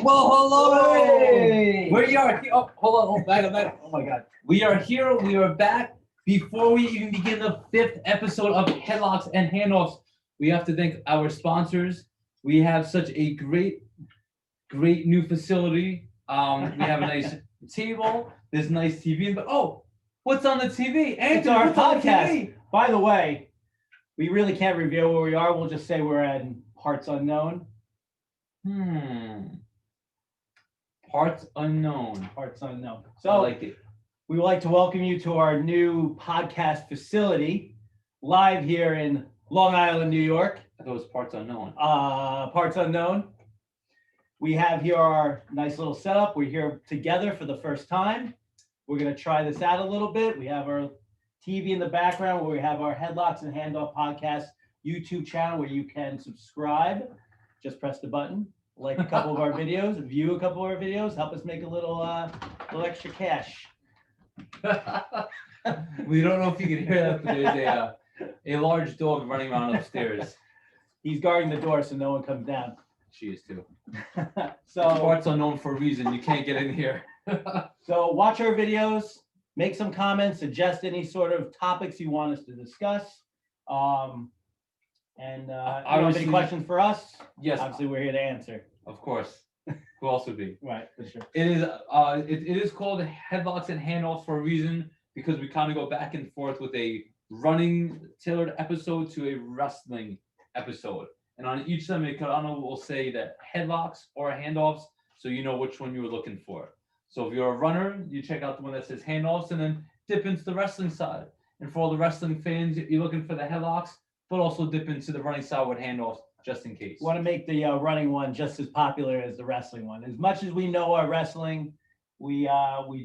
Well, hello. Hey. We are here. Oh, hold on. Back. Oh my God. We are here. We are back. Before we even begin the 5th episode of Headlocks and Handoffs, we have to thank our sponsors. We have such a great new facility. We have a nice table. There's nice TV. But what's on the TV? Anthony, It's our what's on the podcast. TV? By the way, we really can't reveal where we are. We'll just say we're at Parts Unknown. Parts unknown. Parts Unknown. I So like it. we would like to welcome you to our new podcast facility, live here in Long Island, New York. I thought it was Parts Unknown. Parts Unknown. We have here our nice little setup. We're here together for the first time. We're going to try this out a little bit. We have our TV in the background where we have our Headlocks and Handoff podcast YouTube channel where you can subscribe. Just press the button, like a couple of our videos, view a couple of our videos, help us make a little extra cash. We don't know if you can hear that, but there's a large dog running around upstairs. He's guarding the door so no one comes down. She is too. So Parts unknown for a reason. You can't get in here. So watch our videos, make some comments, suggest any sort of topics you want us to discuss. And any questions for us? Yes, Obviously, we're here to answer. of course. Who else would be? Right, for sure. It is. It is called Headlocks and Handoffs for a reason because we kind of go back and forth with a running tailored episode to a wrestling episode, and on each of them, it kind of will say that headlocks or handoffs, so you know which one you were looking for. So if you're a runner, you check out the one that says handoffs, and then dip into the wrestling side. And for all the wrestling fans, you're looking for the headlocks, but also dip into the running side with handoffs just in case. We want to make the running one just as popular as the wrestling one. As much as we know our wrestling, we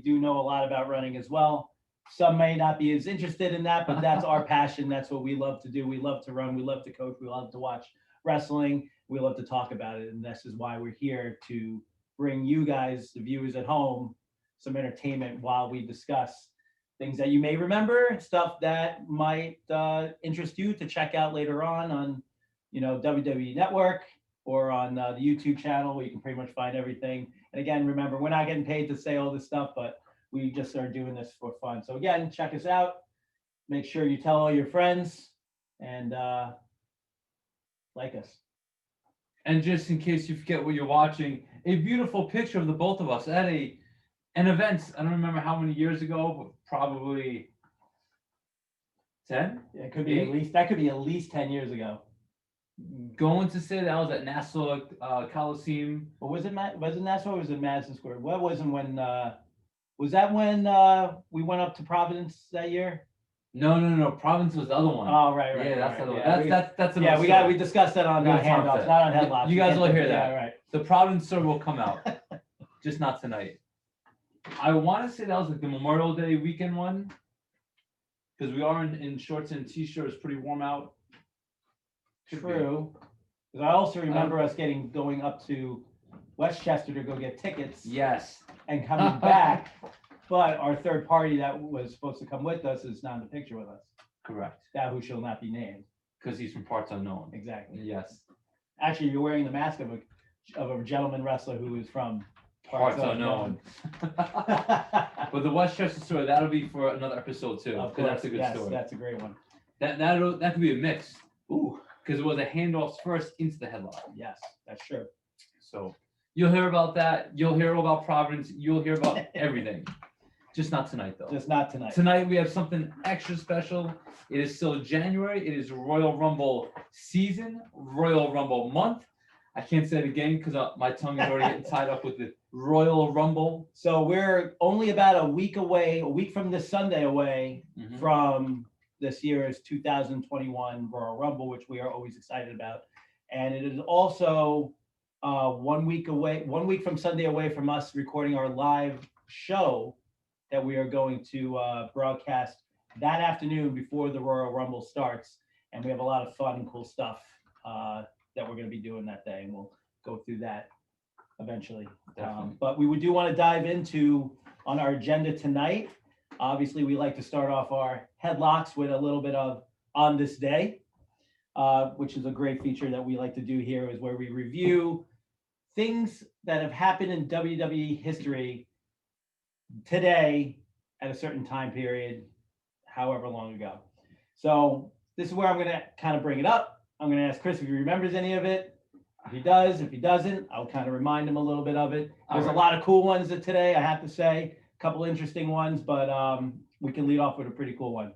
do know a lot about running as well. Some may not be as interested in that, but that's our passion. That's what we love to do. We love to run. We love to coach. We love to watch wrestling. We love to talk about it. And this is why we're here to bring you guys, the viewers at home, some entertainment while we discuss things that you may remember, stuff that might interest you to check out later on WWE Network or on the YouTube channel where you can pretty much find everything. And again, remember, we're not getting paid to say all this stuff, but we just are doing this for fun. So again, check us out. Make sure you tell all your friends and like us. And just in case you forget what you're watching, a beautiful picture of the both of us at an event. I don't remember how many years ago, but probably 10. It could be at least 10 years ago. Going to say that I was at Nassau Coliseum. But was it Nassau or was it Madison Square? What wasn't when? Was that when we went up to Providence that year? No. Providence was the other one. Oh, right. Yeah, that's the other one. Yeah, That's another story. we discussed that on handoffs, not on headlocks. You guys will hear that. Yeah, right. The Providence story will come out, just not tonight. I want to say that was like the Memorial Day weekend one, because we are in shorts and t-shirts, pretty warm out. True. Because I also remember us going up to Westchester to go get tickets. Yes. And coming back, but our third party that was supposed to come with us is not in the picture with us. Correct. That who shall not be named. Because he's from Parts Unknown. Exactly. Yes. Actually, you're wearing the mask of a gentleman wrestler who is from Parts Unknown. But the Westchester story, that'll be for another episode too. Of course, that's a good story. That's a great one. That could be a mix. Ooh. Because it was a handoffs first into the headlock. Yes, that's true. So you'll hear about that. You'll hear about Providence. You'll hear about everything. Just not tonight, though. Just not tonight. Tonight we have something extra special. It is still January. It is Royal Rumble season, Royal Rumble month. I can't say it again because my tongue is already getting tied up with the Royal Rumble. So we're only about a week from this Sunday away from this year's 2021 Royal Rumble, which we are always excited about. And it is also 1 week from Sunday away from us recording our live show that we are going to broadcast that afternoon before the Royal Rumble starts. And we have a lot of fun and cool stuff that we're going to be doing that day. And we'll go through that eventually. But we do want to dive into on our agenda tonight. Obviously, we like to start off our headlocks with a little bit of On This Day, which is a great feature that we like to do here, is where we review things that have happened in WWE history today at a certain time period, however long ago. So this is where I'm going to kind of bring it up. I'm going to ask Chris if he remembers any of it. If he does, if he doesn't, I'll kind of remind him a little bit of it. There's a lot of cool ones today, I have to say. A couple interesting ones, but we can lead off with a pretty cool one.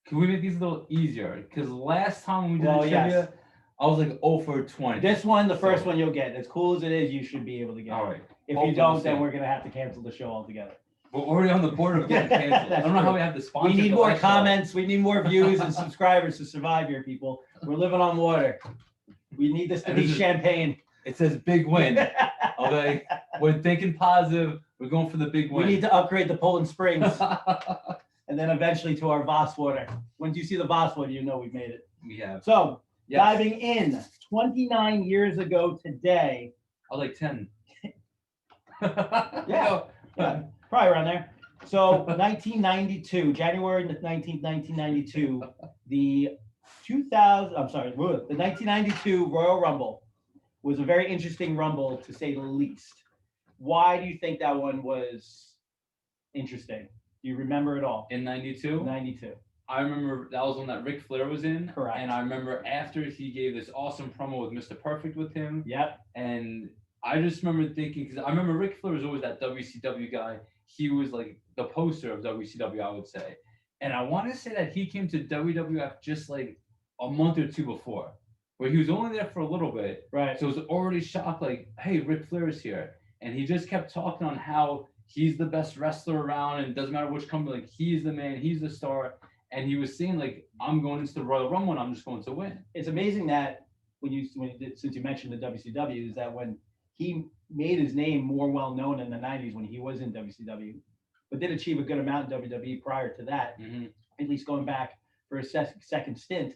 Can we make these a little easier? Because last time we did the trivia, I was like 0 for 20. This one, the first one you'll get. As cool as it is, you should be able to get it. All right. If you don't, then we're going to have to cancel the show altogether. We're already on the board of getting canceled. I don't know how we have the sponsor. We need more comments. We need more views and subscribers to survive here, people. We're living on water. We need this to be champagne. It says big win. Okay. We're thinking positive. We're going for the big win. We need to upgrade the Poland Springs. And then eventually to our Voss water. When you see the Voss water, you know we've made it. We have. So, diving in, 29 years ago today. I was like 10. Yeah, probably around there. So 1992, January 19th, 1992, the 1992 Royal Rumble was a very interesting Rumble, to say the least. Why do you think that one was interesting? Do you remember it all? In 92? 92. I remember that was one that Ric Flair was in. Correct. And I remember after he gave this awesome promo with Mr. Perfect with him. Yep. And I just remember thinking, because I remember Ric Flair was always that WCW guy. He was like the poster of WCW, I would say. And I want to say that he came to WWF just like a month or two before, where he was only there for a little bit. Right. So it was already shocked, like, hey, Ric Flair is here. And he just kept talking on how he's the best wrestler around, and it doesn't matter which company, like, he's the man, he's the star. And he was saying, like, I'm going into the Royal Rumble and I'm just going to win. It's amazing that since you mentioned the WCW, is that when he made his name more well known in the 90s when he was in WCW, but did achieve a good amount in WWE prior to that, at least going back for a second stint,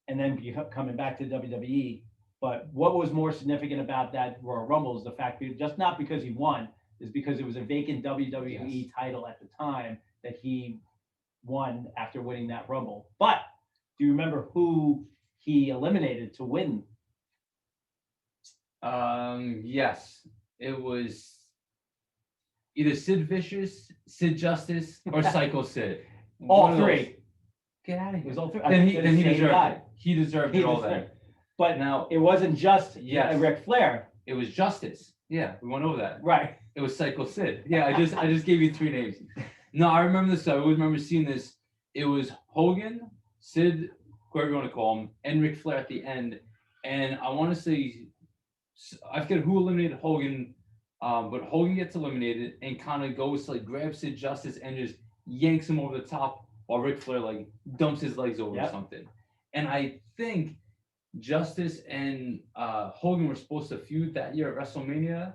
and then coming back to WWE. But what was more significant about that Royal Rumble is the fact that just not because he won, is because it was a vacant WWE title at the time that he won after winning that Rumble. But do you remember who he eliminated to win? Yes, it was either Sid Vicious, Sid Justice, or Psycho Sid. All three. Get out of here. It was all three. Then he deserved it. He deserved it all that. But now it wasn't just Ric Flair. It was Justice. Yeah, we went over that. Right. It was Psycho Sid. Yeah, I just gave you three names. No, I remember this. I always remember seeing this. It was Hogan, Sid, whoever you want to call him, and Ric Flair at the end. And I want to say, I forget who eliminated Hogan, but Hogan gets eliminated and kind of goes to like grab Sid Justice and just yanks him over the top while Ric Flair like dumps his legs over or something. And I think Justice and Hogan were supposed to feud that year at WrestleMania.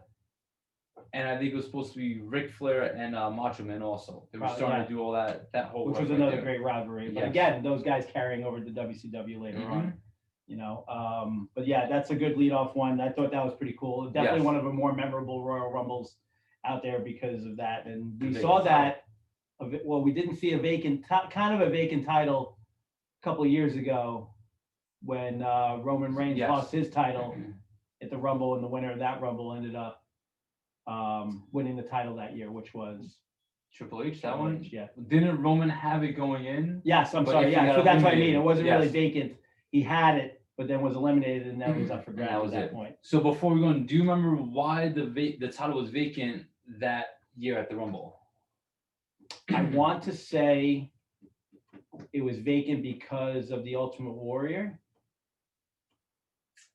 And I think it was supposed to be Ric Flair and Macho Man also. They were starting to do all that whole. Which was another great rivalry. But again, those guys carrying over to WCW later on. You know, but yeah, that's a good leadoff one. I thought that was pretty cool. Definitely one of the more memorable Royal Rumbles out there because of that. And we saw that. Well, we didn't see a vacant title a couple of years ago when Roman Reigns lost his title at the Rumble, and the winner of that Rumble ended up winning the title that year, which was Triple H. That one, yeah. Didn't Roman have it going in? Yes, I'm sorry. Yeah, so that's what I mean. It wasn't really vacant. He had it, but then was eliminated, and that was up for grabs at that point. So before we go on, do you remember why the title was vacant that year at the Rumble? I want to say it was vacant because of the Ultimate Warrior.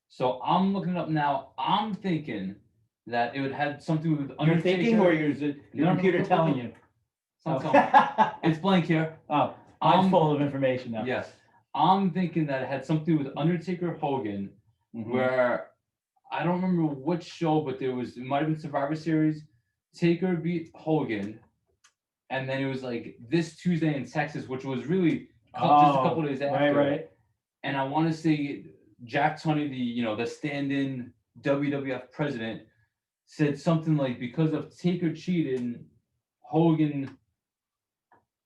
So I'm looking it up now. I'm thinking that it would have something with Undertaker. You're thinking, or is it your computer telling you? It's blank here. Oh, I'm full of information now. Yes. I'm thinking that it had something with Undertaker Hogan, where I don't remember which show, but it might have been Survivor Series. Taker beat Hogan, and then it was like this Tuesday in Texas, which was really just a couple of days after. Right. And I want to say Jack Tunney, the stand-in WWF president, said something like, because of Taker cheating, Hogan,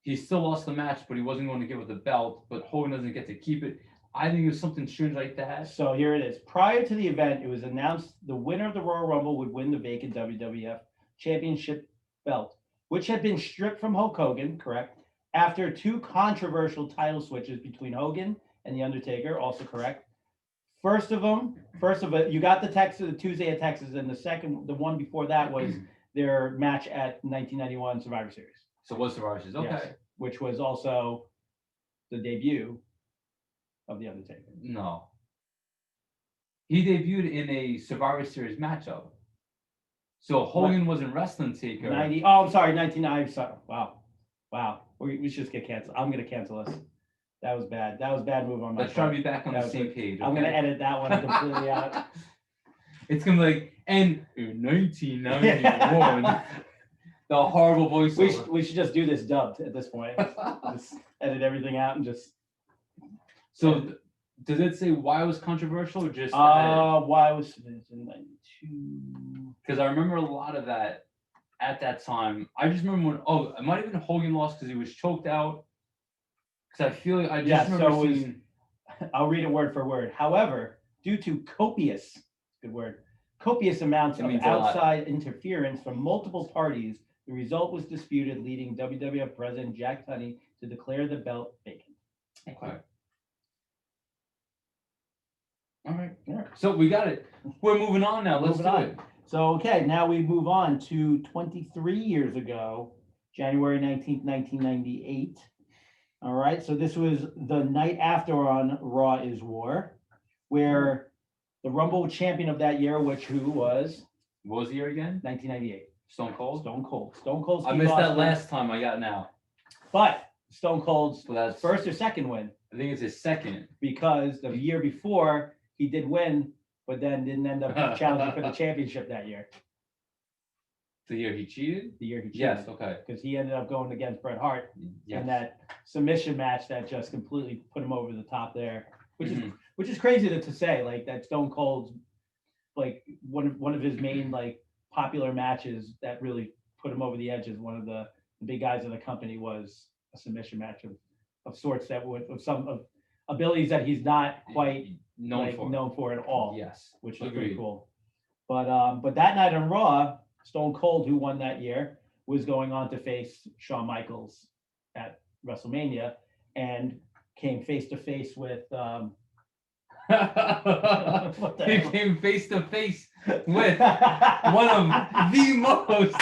he still lost the match, but he wasn't going to give it the belt, but Hogan doesn't get to keep it. I think it was something strange like that. So here it is. Prior to the event, it was announced the winner of the Royal Rumble would win the vacant WWF Championship belt, which had been stripped from Hulk Hogan, correct? After 2 controversial title switches between Hogan and The Undertaker, also correct. First of it, you got the Texas, the Tuesday at Texas, and the one before that was their match at 1991 Survivor Series. So what's the rushes? Okay. Yes, which was also the debut of The Undertaker. No. He debuted in a Survivor Series matchup. So Hogan wasn't wrestling Taker. 90. Oh, I'm sorry, 1990. Sorry. Wow. We should just get canceled. I'm gonna cancel this. That was bad. That was a bad move on my Let's try part. to be back on the same page. I'm gonna edit that one completely out. It's gonna be like, and in 1991, the horrible voiceover. We should just do this dubbed at this point. Just edit everything out and just. So, does it say why it was controversial or just? Why was it in 92? Because I remember a lot of that at that time. I just remember when, it might have been Hogan lost because he was choked out. Because I feel like I just remember seeing. I'll read it word for word. However, due to copious amounts of outside interference from multiple parties, the result was disputed, leading WWF President Jack Tunney to declare the belt vacant. Okay. All right. So we got it. We're moving on now. Let's do it. So, okay, now we move on to 23 years ago, January 19th, 1998. All right, so this was the night after on Raw is War, where the Rumble champion of that year, who was? What was the year again? 1998. Stone Cold? Stone Cold. I missed that last time. I got now. But Stone Cold's that's first or second win. I think it's his second. Because the year before, he did win, but then didn't end up challenging for the championship that year. The year he cheated? The year he cheated. Yes, okay. Because he ended up going against Bret Hart in that submission match that just completely put him over the top there. Which is crazy to say, like that Stone Cold's like one of his main like popular matches that really put him over the edge as one of the big guys of the company was a submission match of sorts that would of abilities that he's not quite known for at all. Yes, which is pretty cool. But that night on Raw, Stone Cold, who won that year, was going on to face Shawn Michaels at WrestleMania and came face to face with. He came face to face with one of the most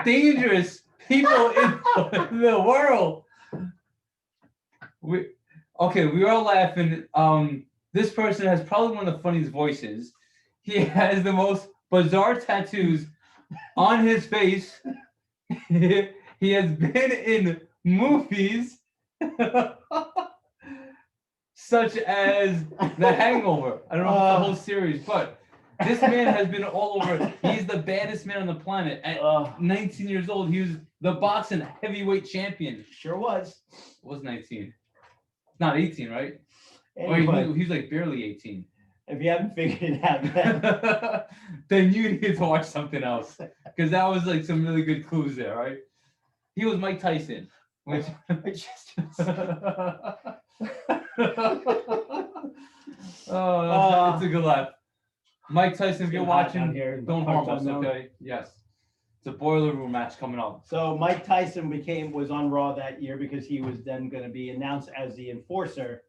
dangerous people in the world. We were all laughing. This person has probably one of the funniest voices. He has the most bizarre tattoos on his face. He has been in movies such as The Hangover. I don't know if it's the whole series, but this man has been all over. He's the baddest man on the planet. At 19 years old, he was the boxing heavyweight champion. Sure was. Was 19. Not 18, right? Anyway, He was like barely 18. If you haven't figured it out yet, then you need to watch something else. Because that was like some really good clues there, right? He was Mike Tyson. Which it's a good laugh. Mike Tyson, if you're watching, don't harm us, okay? Yes. It's a boiler room match coming up. So Mike Tyson was on Raw that year because he was then going to be announced as the enforcer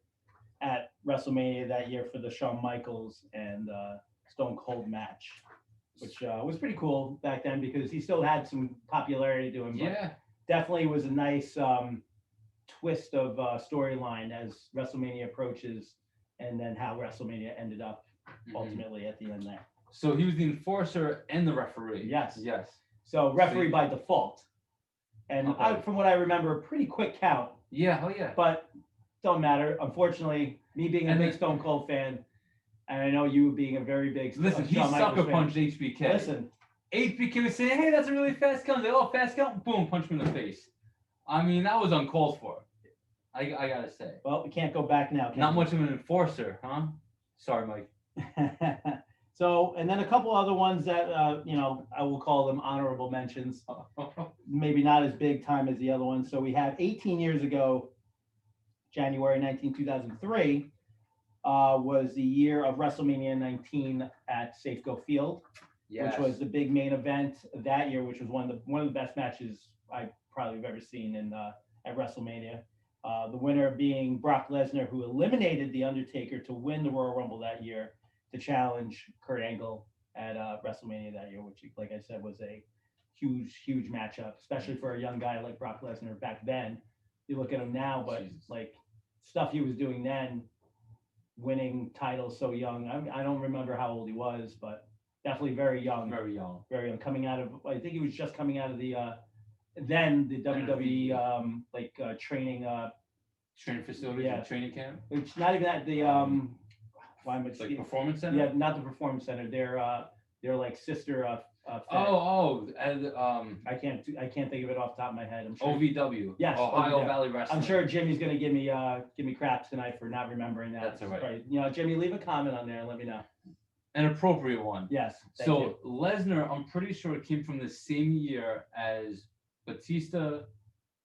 at WrestleMania that year for the Shawn Michaels and Stone Cold match, which was pretty cool back then because he still had some popularity to him. Yeah. Definitely was a nice twist of storyline as WrestleMania approaches and then how WrestleMania ended up ultimately at the end there. So he was the enforcer and the referee. Yes. Yes. So referee by default. And from what I remember, a pretty quick count. Yeah, oh yeah. But don't matter. Unfortunately, me being a big Stone Cold fan, and I know you being a very big he sucker punched HBK. Listen. HBK was saying, hey, that's a really fast count. Like, oh, fast count, boom, punch me in the face. I mean, that was uncalled for. I gotta say. Well, we can't go back now. Not much of an enforcer, huh? Sorry, Mike. So, and then a couple other ones that, I will call them honorable mentions. Maybe not as big time as the other ones. So we have 18 years ago, January 19, 2003, was the year of WrestleMania 19 at Safeco Field, Yes. which was the big main event that year, which was one of the best matches I probably have ever seen in at WrestleMania. The winner being Brock Lesnar, who eliminated The Undertaker to win the Royal Rumble that year to challenge Kurt Angle at WrestleMania that year, which, like I said, was a huge matchup, especially for a young guy like Brock Lesnar back then. You look at him now, but Jesus. like stuff he was doing then, winning titles so young. I don't remember how old he was, but definitely very young. Very young. Very young. Coming out of, I think he was just coming out of the then the WWE training Training facility, Yeah. training camp. it's not even that the why am I Like performance center. yeah, not the performance center. They're like sister fed. And I can't think of it off the top of my head. I'm sure. OVW. Yes, Ohio OVW. Valley Wrestling. I'm sure Jimmy's gonna give me crap tonight for not remembering that. That's all right. You know, Jimmy, leave a comment on there and let me know. An appropriate one. Yes. Thank So you. Lesnar, I'm pretty sure it came from the same year as Batista,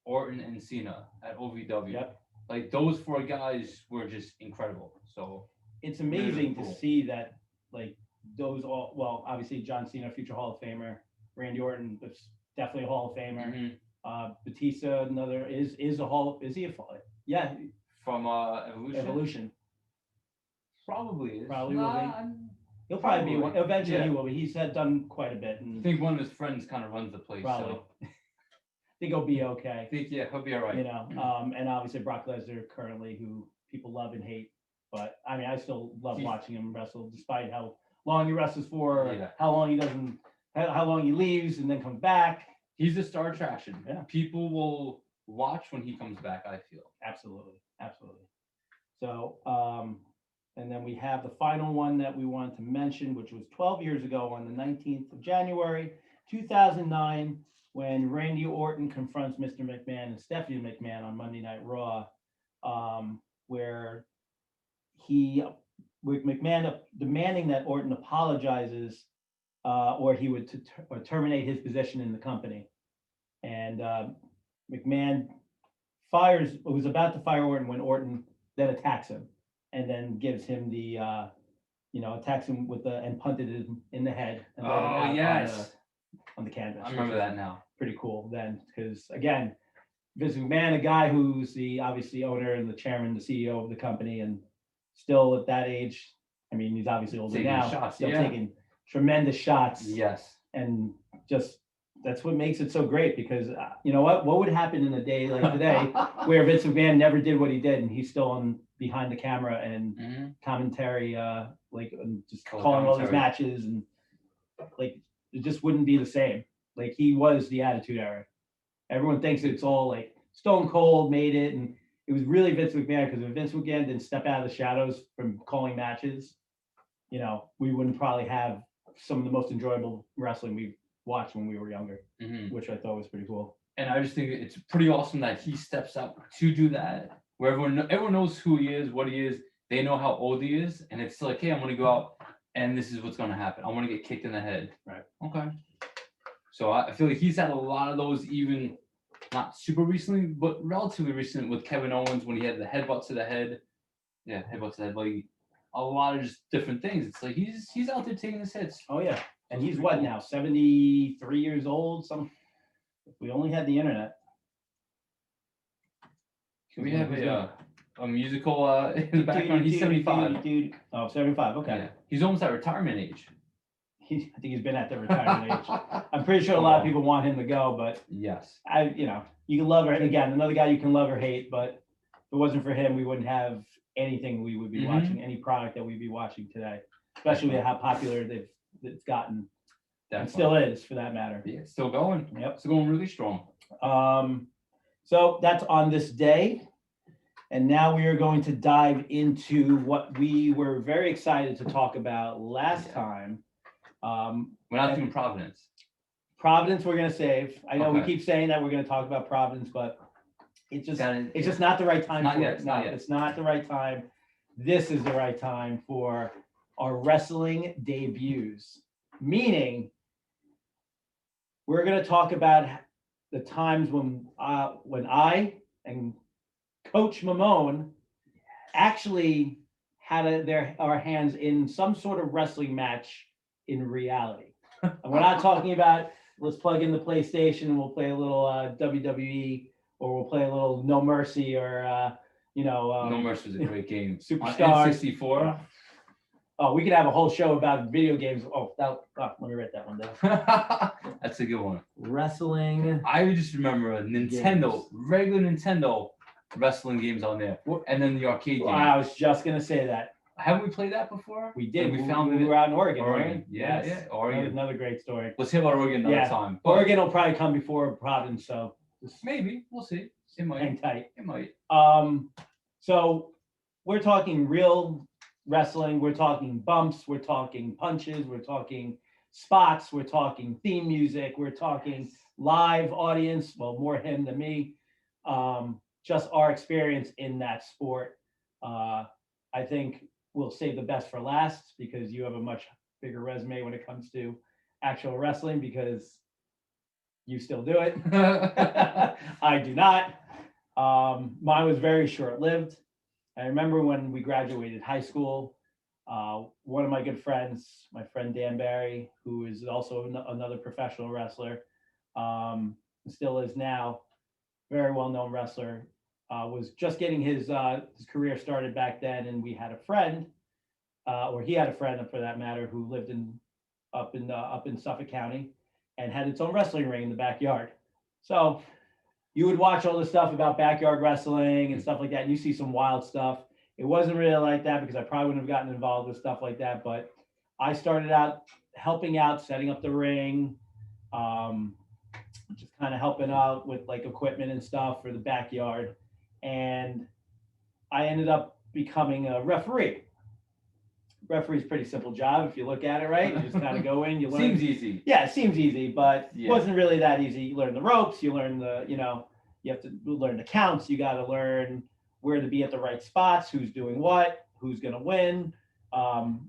Orton, and Cena at OVW. Yep. Like those four guys were just incredible. So It's amazing cool. to see that, like, those all, well, obviously John Cena, future Hall of Famer, Randy Orton was definitely a Hall of Famer. mhm. Batista, another is he a yeah, From Evolution. Evolution. Probably is. Probably will be. I'm- He'll probably be one. Probably, Eventually yeah. he will be. He's had done quite a bit, I and think one of his friends kind of runs the place. probably. So I think he'll be I okay. think he'll be all right. You know, and obviously Brock Lesnar currently, who people love and hate, but I mean, I still love He's- watching him wrestle, despite how long he wrestles for, or Yeah. how long he doesn't, how long he leaves and then comes back. He's a star attraction. Yeah. People will watch when he comes back, I feel. Absolutely. So, and then we have the final one that we wanted to mention, which was 12 years ago on the 19th of January, 2009, when Randy Orton confronts Mr. McMahon and Stephanie McMahon on Monday Night Raw, where with McMahon demanding that Orton apologizes, or he would or terminate his position in the company. And McMahon was about to fire Orton when Orton then attacks him, and then gives him the, attacks him with and punted him in the head. And let him out yes. on the canvas. I remember that now. Pretty cool then, because again, Vince McMahon, a guy who's the obviously owner and the chairman, the CEO of the company, and still at that age, I mean, he's obviously older Taking now, shots, still yeah. taking tremendous shots, Yes. and just that's what makes it so great. Because you know what would happen in a day like today where Vince McMahon never did what he did, and he's still on behind the camera and Mhm. commentary, and just Color calling all these commentary. matches, and like it just wouldn't be the same. Like he was the Attitude Era. Everyone thinks it's all like Stone Cold made it, and it was really Vince McMahon, because if Vince McMahon didn't step out of the shadows from calling matches, we wouldn't probably have some of the most enjoyable wrestling we watched when we were younger, Mhm. which I thought was pretty cool. And I just think it's pretty awesome that he steps up to do that, where everyone knows who he is, what he is. They know how old he is, and it's like, hey, I'm gonna go out, and this is what's gonna happen. I'm gonna get kicked in the head. Right. Okay. So I feel like he's had a lot of those, even not super recently, but relatively recent, with Kevin Owens when he had the headbutt to the head. Yeah, headbutt to the head. Like a lot of just different things. It's like he's out there taking his hits. Oh yeah, and he's what now? 73 years old. If we only had the internet. Can we have a musical in the background? He's 75. Dude. Oh, 75. Okay. Yeah. He's almost at retirement age. I think he's been at the retirement age. I'm pretty sure a lot of people want him to go, but Yes. you can love or again, another guy you can love or hate, but if it wasn't for him, we wouldn't have anything we would be Mhm. watching, any product that we'd be watching today, especially how popular it's gotten, and still is for that matter. Yeah, it's still going. Yep. It's going really strong. So that's on this day. And now we are going to dive into what we were very excited to talk about last time. We're not doing Providence. Providence we're gonna save. I know we Okay. keep saying that we're gonna talk about Providence, but it's Gotta- just not the right time Not for yet, it. it's No, not yet. it's not the right time. This is the right time for our wrestling debuts. Meaning, we're gonna talk about the times when I and Coach Mamone actually had our hands in some sort of wrestling match in reality. And we're not talking about let's plug in the PlayStation and we'll play a little WWE, or we'll play a little No Mercy, or No Mercy was a great game. Superstars. On N64. Oh, we could have a whole show about video games. Let me write that one down. That's a good one. Wrestling. I just remember a Nintendo, games. regular Nintendo wrestling games on there, and then the arcade game. I was just gonna say that. Haven't we played that before? We did. When We found we it. were out in Oregon, Oregon. right? Yeah, Yes. Oregon. Another great story. Let's hear about Oregon another Yeah. time. Oregon will probably come before Providence, so just Maybe. We'll see. It might. hang tight. It might. So we're talking real wrestling. We're talking bumps. We're talking punches. We're talking spots. We're talking theme music. We're talking live audience. Well, more him than me. Just our experience in that sport. I think we'll save the best for last because you have a much bigger resume when it comes to actual wrestling because you still do it. I do not. Mine was very short-lived. I remember when we graduated high school, one of my good friends, my friend Dan Barry, who is also another professional wrestler, still is now, very well-known wrestler, was just getting his career started back then, and we had a friend, or he had a friend for that matter, who lived up in Suffolk County, and had its own wrestling ring in the backyard. So you would watch all this stuff about backyard wrestling and stuff like that, and you see some wild stuff. It wasn't really like that because I probably wouldn't have gotten involved with stuff like that, but I started out helping out, setting up the ring, just kind of helping out with like equipment and stuff for the backyard. And I ended up becoming a referee. Referee's a pretty simple job if you look at it, right? You just kind of go in, you learn. Seems easy. Yeah, it seems easy, but Yeah. it wasn't really that easy. You learn the ropes, you learn you have to learn the counts, you got to learn where to be at the right spots, who's doing what, who's going to win.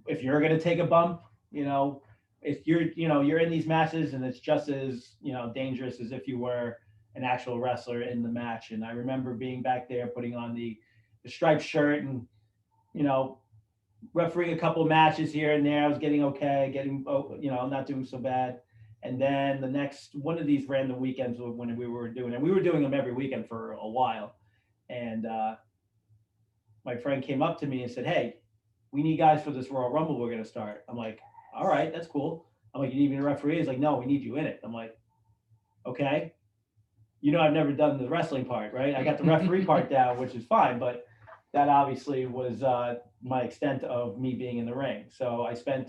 If you're going to take a bump, if you're in these matches and it's just as, dangerous as if you were an actual wrestler in the match. And I remember being back there, putting on the striped shirt and, refereeing a couple of matches here and there. I was getting okay, not doing so bad. And then the next one of these random weekends when we were doing them every weekend for a while. And my friend came up to me and said, "Hey, we need guys for this Royal Rumble we're going to start." I'm like, "All right, that's cool." I'm like, "You need me to referee?" He's like, "No, we need you in it." I'm like, "Okay." I've never done the wrestling part, right? I got the referee part down, which is fine, but that obviously was my extent of me being in the ring. So I spent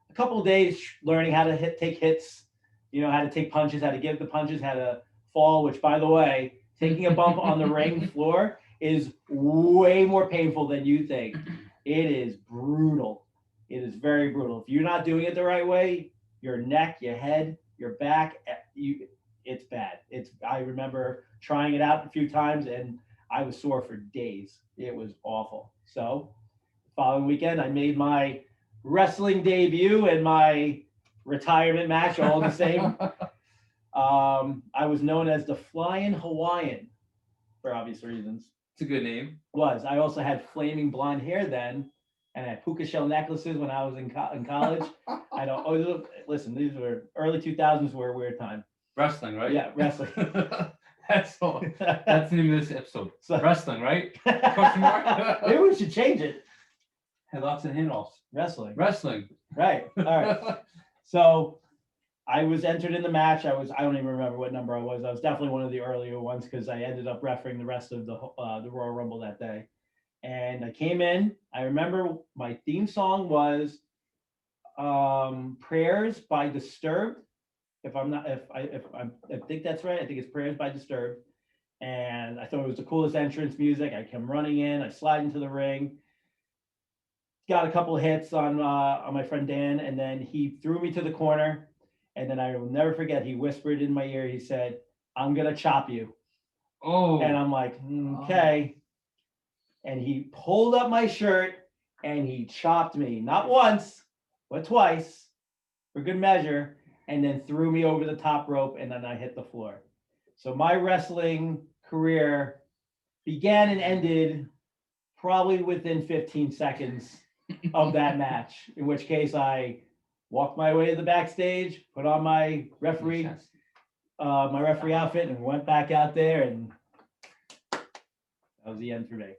a couple of days learning how to take hits, how to take punches, how to give the punches, how to fall, which, by the way, taking a bump on the ring floor is way more painful than you think. It is brutal. It is very brutal. If you're not doing it the right way, your neck, your head, your back, it's bad. I remember trying it out a few times and I was sore for days. It was awful. So the following weekend, I made my wrestling debut and my retirement match all the same. I was known as the Flying Hawaiian for obvious reasons. It's a good name. I also had flaming blonde hair then, and I had puka shell necklaces when I was in college. Listen, these were early 2000s were a weird time. Wrestling, right? Yeah, wrestling. That's all. That's the name of this episode. So, wrestling, right? Question mark? Maybe we should change it. Headlocks and handoffs. Wrestling. Wrestling. Right. All right. So I was entered in the match. I don't even remember what number I was. I was definitely one of the earlier ones because I ended up refereeing the rest of the Royal Rumble that day. And I came in. I remember my theme song was "Prayers" by Disturbed. If I think that's right. I think it's "Prayers" by Disturbed. And I thought it was the coolest entrance music. I came running in. I slide into the ring. Got a couple of hits on my friend Dan, and then he threw me to the corner. And then I will never forget, he whispered in my ear, he said, "I'm going to chop you." Oh. And I'm like, okay. And he pulled up my shirt and he chopped me, not once, but twice, for good measure, and then threw me over the top rope, and then I hit the floor. So my wrestling career began and ended probably within 15 seconds of that match, in which case I walked my way to the backstage, put on my referee outfit and went back out there, and that was the end for me.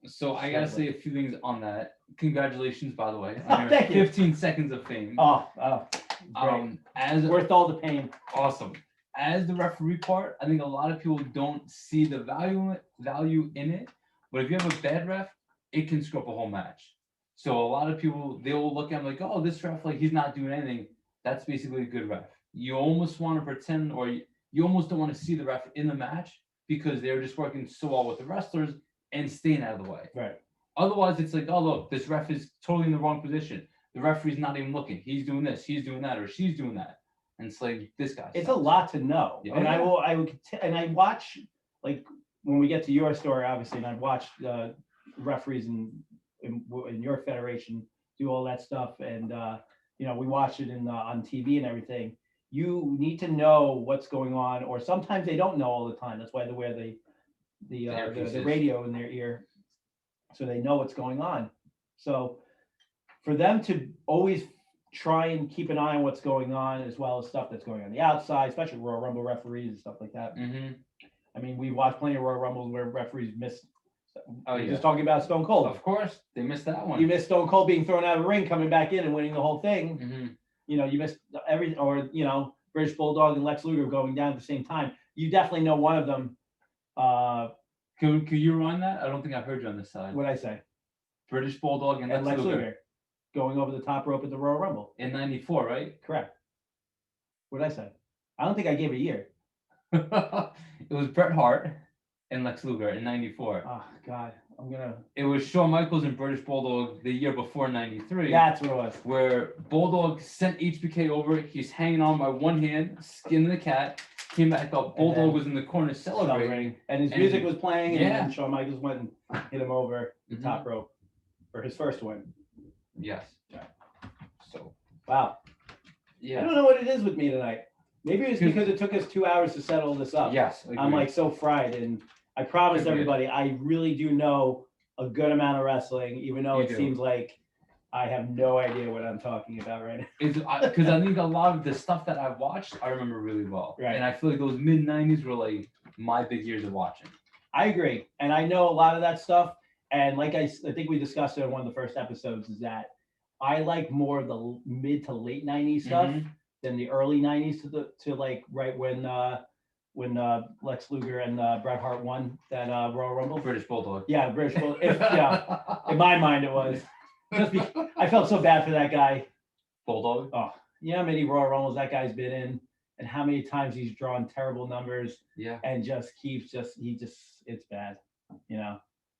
So I gotta say a few things on that. Congratulations, by the way, Oh, on your thank you. 15 seconds of fame. Great. As Worth all the pain. awesome. As the referee part, I think a lot of people don't see the value in it. But if you have a bad ref, it can screw up a whole match. So a lot of people, they will look at him like, oh, this ref, like he's not doing anything. That's basically a good ref. You almost want to pretend, or you almost don't want to see the ref in the match because they're just working so well with the wrestlers and staying out of the way. Right. Otherwise, it's like, oh, look, this ref is totally in the wrong position. The referee's not even looking. He's doing this, he's doing that, or she's doing that. And it's like, this guy. It's a lot to know. Yeah. And I watch, like, when we get to your story, obviously, and I've watched referees in your federation do all that stuff. And, we watch it on TV and everything. You need to know what's going on, or sometimes they don't know all the time. That's why they wear the radio in their ear, so they know what's going on. So for them to always try and keep an eye on what's going on, as well as stuff that's going on the outside, especially Royal Rumble referees and stuff like that. Mm-hmm. I mean, we watched plenty of Royal Rumbles where referees missed. Oh, yeah. Just talking about Stone Cold. Of course, they missed that one. You missed Stone Cold being thrown out of the ring, coming back in and winning the whole thing. Mm-hmm. You missed British Bulldog and Lex Luger going down at the same time. You definitely know one of them. Could you run that? I don't think I've heard you on this side. What'd I say? British Bulldog and Lex Luger going over the top rope at the Royal Rumble. In 94, right? Correct. What'd I say? I don't think I gave a year. It was Bret Hart and Lex Luger in 94. Oh, God. It was Shawn Michaels and British Bulldog the year before 93. That's what it was. Where Bulldog sent HBK over. He's hanging on by one hand, skinning the cat. Came back up. Bulldog was in the corner celebrating. And his music was playing. And Yeah. then Shawn Michaels went and hit him over the top rope for his first win. Yes. So. Wow. Yeah. I don't know what it is with me tonight. Maybe it's because it took us 2 hours to settle this up. Yes. I'm like so fried, and I promised everybody I really do know a good amount of wrestling, even though it seems like I have no idea what I'm talking about right now. Because I think a lot of the stuff that I've watched, I remember really well. Right. And I feel like those mid-90s were like my big years of watching. I agree. And I know a lot of that stuff. And like I think we discussed it in one of the first episodes, is that I like more of the mid to late 90s stuff than the early 90s to like right when Lex Luger and Bret Hart won that Royal Rumble. British Bulldog. Yeah, British Bulldog. In my mind it was. I felt so bad for that guy. Bulldog? Oh, you know how many Royal Rumbles that guy's been in, and how many times he's drawn terrible numbers. Yeah. And it's bad,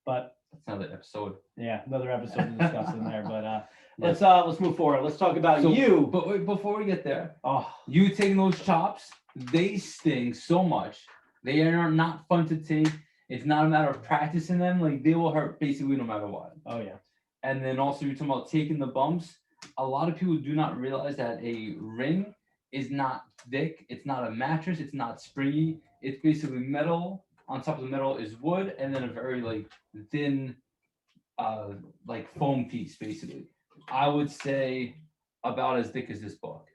But that's another episode. Yeah, another episode to discuss in there. But let's move forward. Let's talk about you. But wait, before we get there, oh, you taking those chops, they sting so much. They are not fun to take. It's not a matter of practicing them. Like, they will hurt basically no matter what. Oh yeah. And then also you're talking about taking the bumps. A lot of people do not realize that a ring is not thick. It's not a mattress. It's not springy. It's basically metal. On top of the metal is wood, and then a very like thin, like foam piece, basically. I would say about as thick as this book.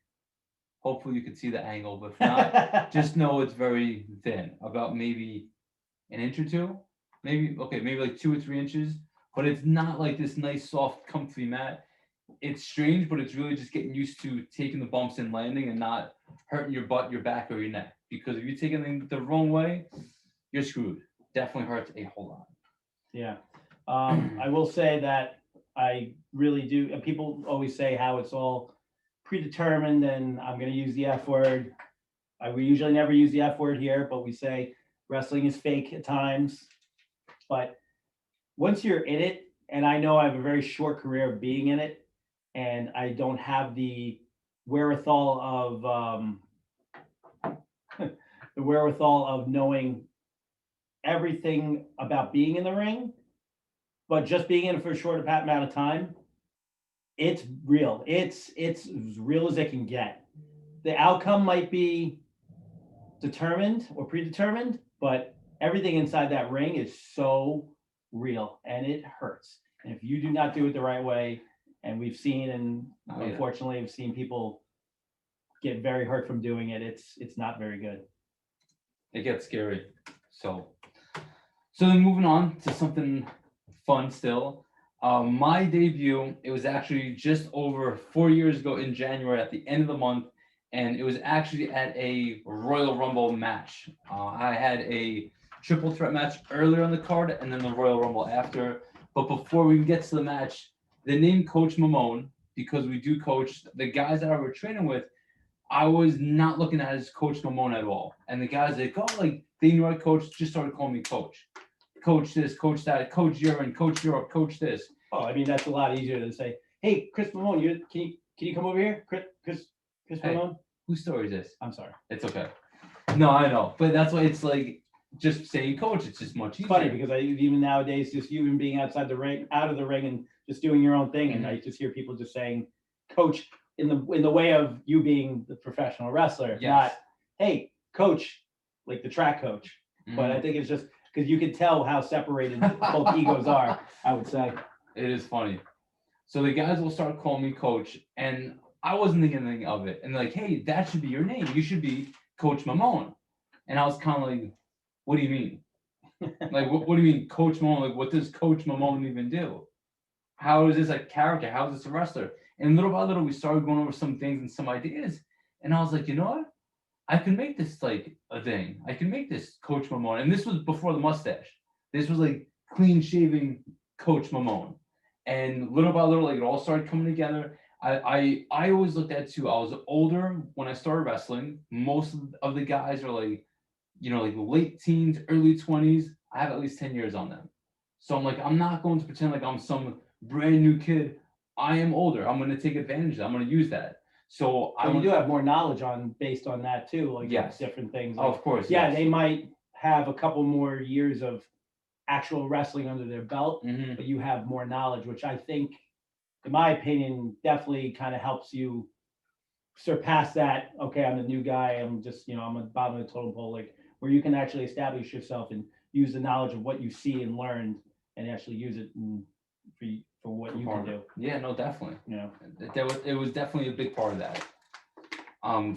Hopefully you can see the angle, but if not, just know it's very thin, about maybe an inch or two, maybe like 2 or 3 inches. But it's not like this nice, soft, comfy mat. It's strange, but it's really just getting used to taking the bumps and landing and not hurting your butt, your back, or your neck. Because if you take it the wrong way, you're screwed. Definitely hurts a whole lot. Yeah. I will say that I really do. And people always say how it's all predetermined, and I'm going to use the F word. We usually never use the F word here, but we say wrestling is fake at times. But once you're in it, and I know I have a very short career of being in it, and I don't have the wherewithal of knowing everything about being in the ring, but just being in it for a short amount of time, it's real. It's as real as it can get. The outcome might be determined or predetermined, but everything inside that ring is so real and it hurts. And if you do not do it the right way, and we've seen, and Oh, yeah. unfortunately, I've seen people get very hurt from doing it. It's not very good. It gets scary. So then moving on to something fun still. My debut, it was actually just over 4 years ago in January at the end of the month, and it was actually at a Royal Rumble match. I had a triple threat match earlier on the card and then the Royal Rumble after. But before we get to the match, the name Coach Mamone, because we do coach, the guys that I were training with, I was not looking at as Coach Mamone at all. And the guys that go, like, they knew I coached, just started calling me Coach. Coach this, coach that, Coach Urine, Coach Europe, Coach this. Oh, I mean, that's a lot easier than say, hey, Chris Mamone, can you come over here? Chris Hey. Mamone? Whose story is this? I'm sorry. It's okay. No, I know. But that's why it's like just saying coach, it's just much It's easier. funny because even nowadays, just you even being outside the ring, out of the ring and just doing your own thing. And I just hear people just saying coach in the way of you being the professional wrestler, Yes. not, hey, coach, like the track coach. But I think it's just because you can tell how separated both egos are, I would say. It is funny. So the guys will start calling me coach, and I wasn't thinking anything of it. And they're like, hey, that should be your name. You should be Coach Mamone. And I was kind of like, what do you mean? Like, what do you mean, Coach Mamone? Like, what does Coach Mamone even do? How is this a character? How is this a wrestler? And little by little, we started going over some things and some ideas. And I was like, you know what? I can make this like a thing. I can make this Coach Mamone. And this was before the mustache. This was like clean shaving Coach Mamone. And little by little, like it all started coming together. I always looked at too. I was older when I started wrestling. Most of the guys are like, like late teens, early 20s. I have at least 10 years on them. So I'm like, I'm not going to pretend like I'm some brand new kid. I am older. I'm going to take advantage of that. I'm going to use that. So you do have more knowledge based on that too, like yes. different things. Like, of course. Yeah, yes. They might have a couple more years of actual wrestling under their belt, but you have more knowledge, which I think, in my opinion, definitely kind of helps you surpass that. Okay, I'm the new guy. I'm just, I'm a bottom of the totem pole, like where you can actually establish yourself and use the knowledge of what you see and learned and actually use it for what you can do. Yeah, no, definitely. It was definitely a big part of that.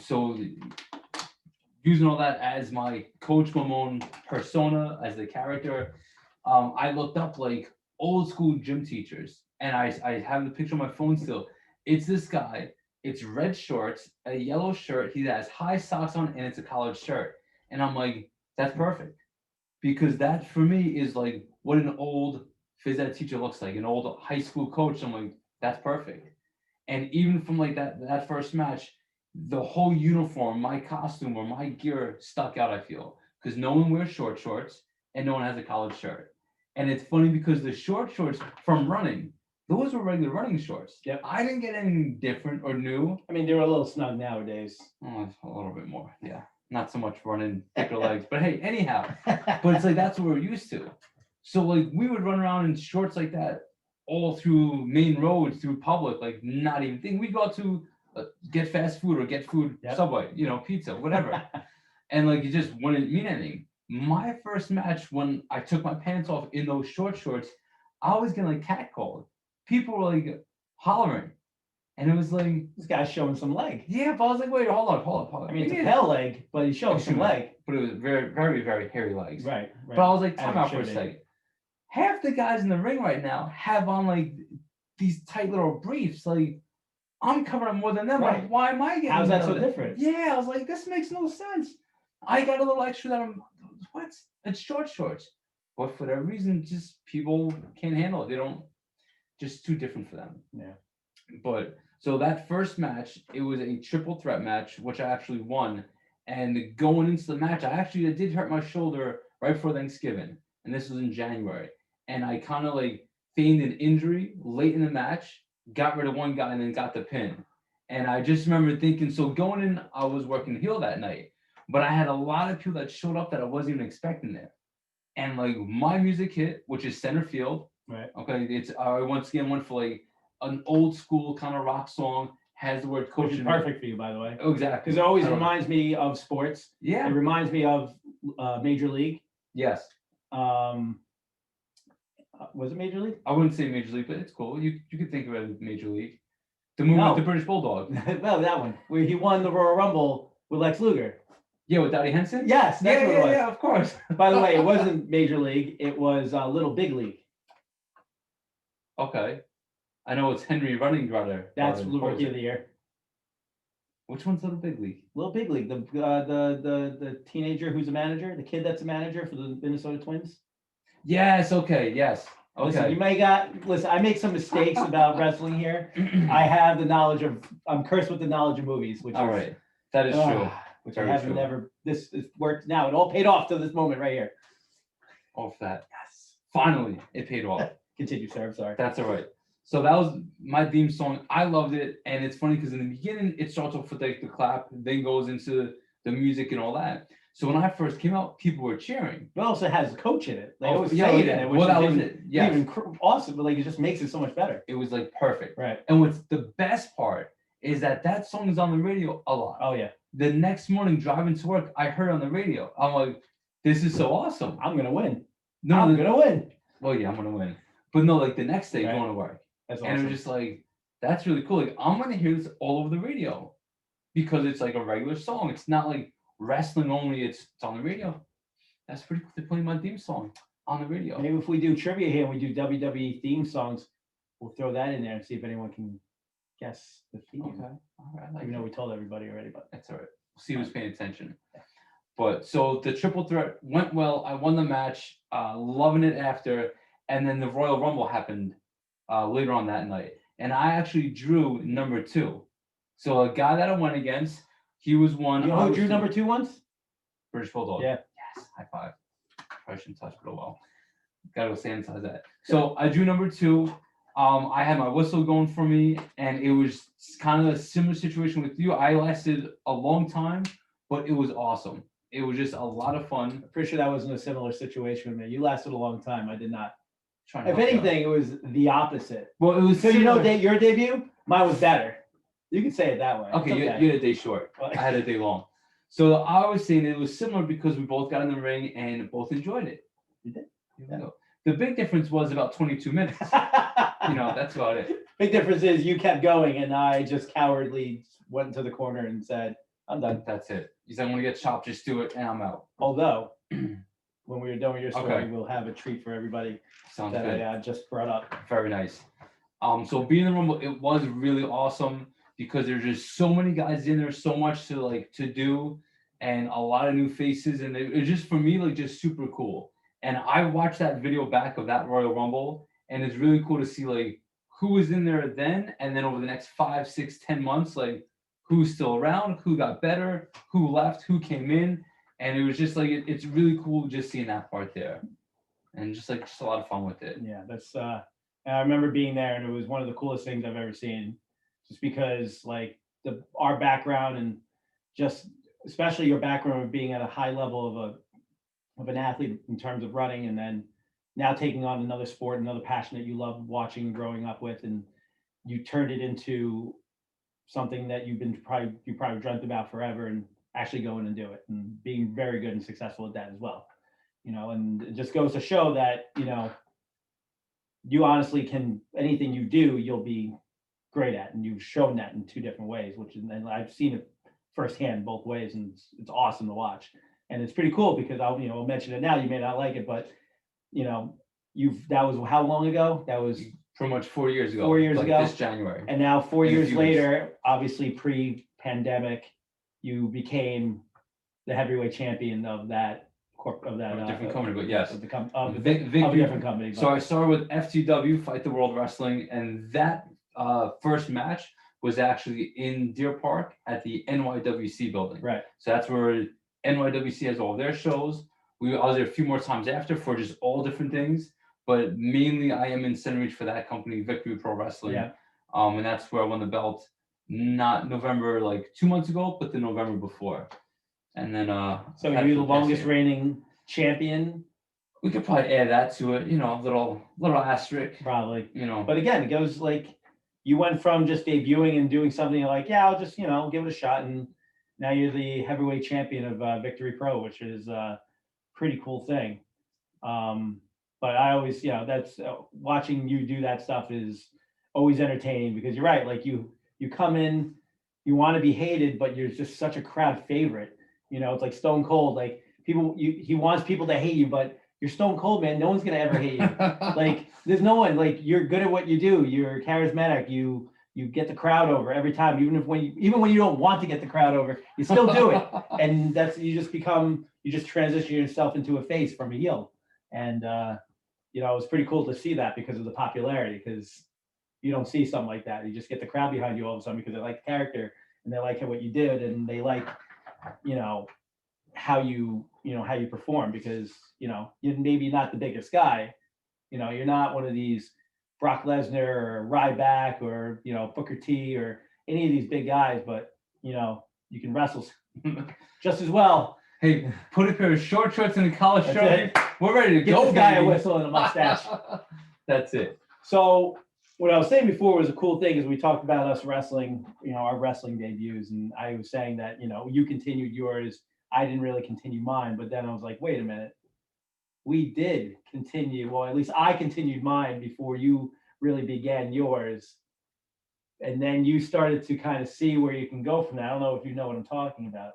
So using all that as my Coach Mamone persona, as the character, I looked up like old school gym teachers, and I have the picture on my phone still. It's this guy. It's red shorts, a yellow shirt. He has high socks on, and it's a collared shirt. And I'm like, that's perfect, because that for me is like what an old phys ed teacher looks like, an old high school coach. I'm like, that's perfect. And even from like that first match, the whole uniform, my costume or my gear stuck out, I feel, because no one wears short shorts and no one has a collared shirt. And it's funny because the short shorts from running, those were regular running shorts. Yep. I didn't get anything different or new. I mean, they're a little snug nowadays. Oh, a little bit more. Yeah. Not so much running thicker legs, but hey, anyhow. But it's like that's what we're used to. So like we would run around in shorts like that all through main roads, through public, like not even think. We'd go out to get fast food or get food, Subway, pizza, whatever. And like it just wouldn't mean anything. My first match, when I took my pants off in those short shorts, I was getting like catcalled. People were like hollering. And it was like, this guy's showing some leg. Yeah, but I was like, wait, hold on. I mean, it's a pale leg, but he's showing some leg. But it was very, very, very hairy legs. Right. But I was like, time out for a second. Half the guys in the ring right now have on like these tight little briefs. Like, I'm covering more than them. Right. Like, why am I getting? How's that so different? Yeah, I was like, this makes no sense. I got a little extra that what? It's short shorts. But for that reason, just people can't handle it. They don't, just too different for them. Yeah. But so that first match, it was a triple threat match, which I actually won. And going into the match, I did hurt my shoulder right before Thanksgiving. And this was in January. And I kind of like feigned an injury late in the match, got rid of one guy, and then got the pin. And I just remember thinking, so going in, I was working heel that night. But I had a lot of people that showed up that I wasn't even expecting there. And like my music hit, which is Center Field. Right. Okay. It's I once again went for like an old school kind of rock song, has the word coach. Which is perfect for you, by the way. Oh, exactly. Because it always reminds me of sports. Yeah. It reminds me of Major League. Yes. Was it Major League? I wouldn't say Major League, but it's cool. You could think of it as Major League. The movie No. with the British Bulldog. Well, that one where he won the Royal Rumble with Lex Luger. Yeah, with Dottie Henson? Yes, that's what it was. Yeah, of course. By the way, it wasn't Major League. It was Little Big League. Okay. I know it's Henry Running Brother. That's the Rookie of the Year. Which one's Little Big League? Little Big League, the teenager who's a manager, the kid that's a manager for the Minnesota Twins. Yes, okay, yes. Okay. Listen, I make some mistakes about wrestling here. I have the knowledge of, I'm cursed with the knowledge of movies, which All right. That is true. Which Very I haven't true. never, this worked now. It all paid off to this moment right here. Off that. Yes. Finally, it paid off. Continue, sir. I'm sorry. That's all right. So that was my theme song. I loved it. And it's funny because in the beginning, it starts off with like the clap, then goes into the music and all that. So when I first came out, people were cheering. It also has a coach in it. They Oh, always yeah, say it yeah. in it, which Well, that is was even, it. Yes. even awesome, but like it just makes it so much better. It was like perfect. Right. And what's the best part is that song is on the radio a lot. Oh yeah. The next morning driving to work, I heard it on the radio. I'm like, this is so awesome. I'm gonna win. No, I'm gonna win. Well, yeah, I'm gonna win. But no, like the next day Right. going to work. That's And it awesome. was just like, that's really cool. Like, I'm gonna hear this all over the radio because it's like a regular song. It's not like wrestling only, it's on the radio. That's pretty cool. They're playing my theme song on the radio. Maybe if we do trivia here and we do WWE theme songs, we'll throw that in there and see if anyone can guess the theme. Okay. All right. I like Even though it. we told everybody already, but That's all right. We'll see who's paying attention. But so the triple threat went well. I won the match, loving it after. And then the Royal Rumble happened later on that night. And I actually drew number 2. So a guy that I went against, he was one. you know who drew number 2 once? British Bulldog. Yeah. Yes. High five. Probably shouldn't touch, but oh well. Gotta go sanitize that. So I drew number 2. I had my whistle going for me, and it was kind of a similar situation with you. I lasted a long time, but it was awesome. It was just a lot of fun. I'm pretty sure that wasn't a similar situation with me. You lasted a long time. I did not. Trying to If help you out. anything, it was the opposite. Well, it was So you know, similar. your debut, mine was better. You can say it that way. Okay, It's you had a day short. Well, I had a day long. So I was saying it was similar because we both got in the ring and both enjoyed it. You did. Here we go. The big difference was about 22 minutes. You know, that's about it. Big difference is you kept going and I just cowardly went into the corner and said, I'm done. That's it. You said, I want to get chopped, just do it, and I'm out. Although, when we were done with your story, Okay. we'll have a treat for everybody Sounds that good. I just brought up. Very nice. So being in the Rumble, it was really awesome because there's just so many guys in there, so much to do, and a lot of new faces, and it was just for me like just super cool. And I watched that video back of that Royal Rumble, and it's really cool to see like who was in there then, and then over the next 5, 6, 10 months, like who's still around, who got better, who left, who came in, and it was just like it's really cool just seeing that part there, and just a lot of fun with it. Yeah, that's and I remember being there and it was one of the coolest things I've ever seen. Just because like our background and just especially your background of being at a high level of an athlete in terms of running, and then now taking on another sport, another passion that you love watching and growing up with, and you turned it into something that you probably dreamt about forever, and actually going and do it and being very good and successful at that as well. You know, and it just goes to show that, you know, you honestly can, anything you do, you'll be great at, and you've shown that in 2 different ways, which is, and I've seen it firsthand both ways, and it's awesome to watch. And it's pretty cool because I'll mention it now. You may not like it, but you know, that was how long ago? That was Pretty much 4 years ago. 4 years like ago. This January. And now 4 In a years few weeks. later, obviously pre-pandemic, you became the heavyweight champion of that Of a different company, but yes. of the Vic- of a different company. So I started with FTW, Fight the World Wrestling, and that first match was actually in Deer Park at the NYWC building. Right. So that's where NYWC has all their shows. I was there a few more times after for just all different things, but mainly I am in center reach for that company, Victory Pro Wrestling. Yeah. And that's where I won the belt, not November, like 2 months ago, but the November before. And then So had you're it the for past longest year. reigning champion, We could probably add that to it, little asterisk, probably. you know. But again, it goes like you went from just debuting and doing something like, yeah, I'll just give it a shot, and now you're the heavyweight champion of Victory Pro, which is a pretty cool thing. But I always, that's watching you do that stuff is always entertaining because you're right. Like you come in, you want to be hated, but you're just such a crowd favorite. It's like Stone Cold. Like he wants people to hate you, but you're Stone Cold, man. No one's gonna ever hate you. Like there's no one. Like you're good at what you do. You're charismatic. You get the crowd over every time, even when you don't want to get the crowd over, you still do it. And you just transition yourself into a face from a heel. And it was pretty cool to see that because of the popularity. Because you don't see something like that. You just get the crowd behind you all of a sudden because they like the character and they like what you did and they like, how you perform because you're maybe not the biggest guy. You're not one of these Brock Lesnar or Ryback or Booker T or any of these big guys, but you can wrestle just as well. Hey, put a pair of short shorts and a collar That's shirt. it. We're ready to Get go. this guy baby. a whistle and a mustache. That's it. So what I was saying before was a cool thing is we talked about us wrestling, our wrestling debuts, and I was saying that you continued yours. I didn't really continue mine, but then I was like, wait a minute. We did continue, well, at least I continued mine before you really began yours. And then you started to kind of see where you can go from that. I don't know if you know what I'm talking about.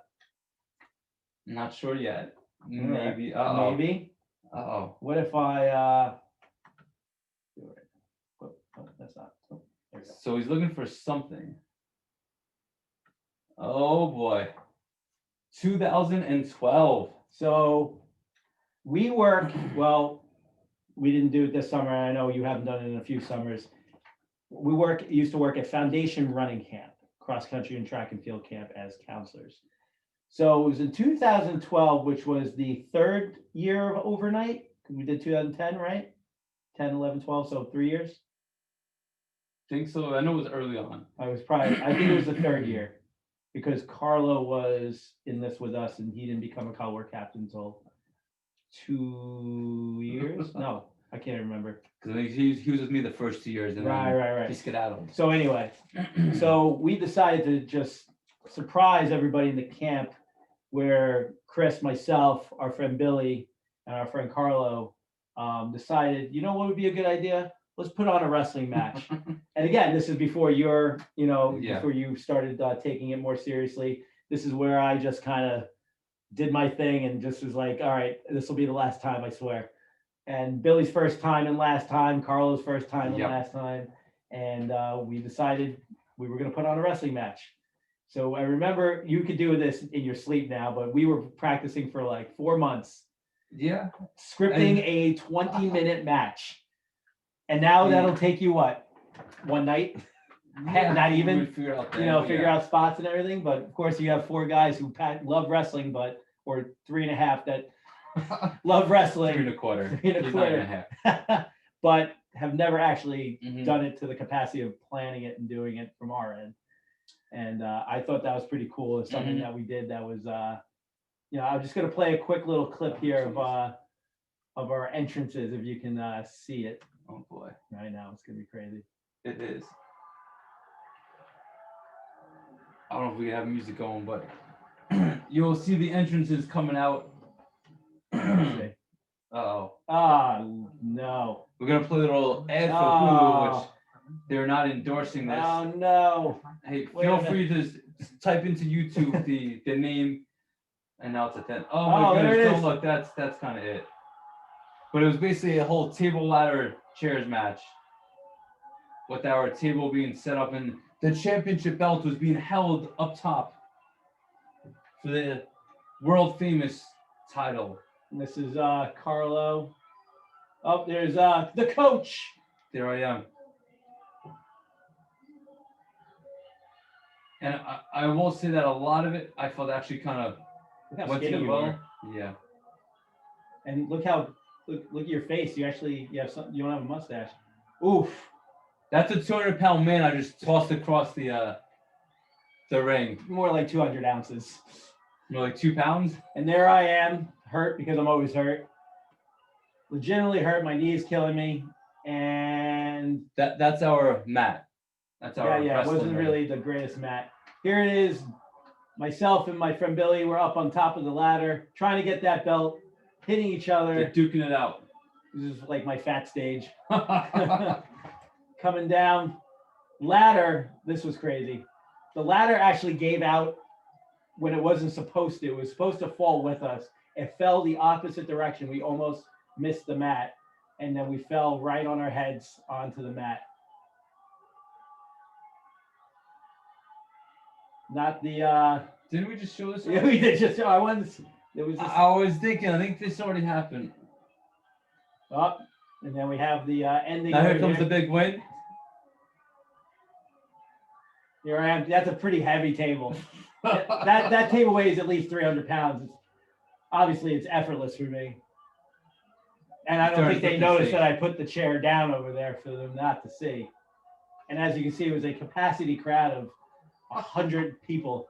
Not sure yet. Maybe. Maybe. Uh-oh. What if I that's not. Oh, there we go. So he's looking for something. Oh boy. 2012. So we didn't do it this summer. I know you haven't done it in a few summers. We used to work at Foundation Running Camp, cross country and track and field camp as counselors. So it was in 2012, which was the third year of overnight. We did 2010, right? 10, 11, 12, so 3 years. Think so. I know it was early on. I think it was the third year because Carlo was in this with us and he didn't become a color captain until 2 years. No, I can't remember. Because he was with me the first 2 years. And right. He skedaddled. So anyway, so we decided to just surprise everybody in the camp where Chris, myself, our friend Billy, and our friend Carlo decided, what would be a good idea? Let's put on a wrestling match. And again, this is before before you started taking it more seriously. This is where I just kind of did my thing and just was like, all right, this will be the last time, I swear. And Billy's first time and last time, Carlo's first time and last time. And we decided we were going to put on a wrestling match. So I remember you could do this in your sleep now, but we were practicing for like 4 months. Yeah. Scripting a 20-minute match. And now that'll take you what? One night? Yeah, not even, figure out figure out spots and everything. But of course, you have 4 guys who love wrestling, or 3.5 that love wrestling. 3 1/4. 3 1/4. But have never actually done it to the capacity of planning it and doing it from our end. And I thought that was pretty cool. It's something that we did that was, I'm just going to play a quick little clip here of our entrances, if you can see it. Oh boy. Right now, it's going to be crazy. It is. I don't know if we have music going, but you'll see the entrances coming out. Uh-oh. No. We're going to play a little ad for Hulu, which they're not endorsing this. Oh, no. Hey, feel free to type into YouTube the name, and now it's at 10. Oh my goodness, don't look, that's kind of it. But it was basically a whole table, ladder, chairs match with our table being set up, and the championship belt was being held up top for the world famous title. And this is Carlo. Oh, there's the coach. There I am. And I will say that a lot of it I felt actually kind of went too well. Yeah. And look at your face. You have something. You don't have a mustache. Oof. That's a 200-pound man I just tossed across the ring. More like 200 ounces. More like 2 pounds. And there I am, hurt because I'm always hurt. Legitimately hurt. My knee is killing me. And that's our mat. That's our it wasn't really the greatest mat. Here it is. Myself and my friend Billy were up on top of the ladder, trying to get that belt, hitting each other. They're duking it out. This is like my fat stage. Coming down. Ladder, this was crazy. The ladder actually gave out when it wasn't supposed to. It was supposed to fall with us. It fell the opposite direction. We almost missed the mat. And then we fell right on our heads onto the mat. Not the Didn't we just show this? yeah, we did just I wanted to, it was just I was thinking, I think this already happened. up, and then we have the ending. Now here over comes here. the big win. Here I am. That's a pretty heavy table. that table weighs at least 300 pounds. Obviously, it's effortless for me. And I don't think they noticed that I put the chair down over there for them not to see. And as you can see, it was a capacity crowd of 100 people.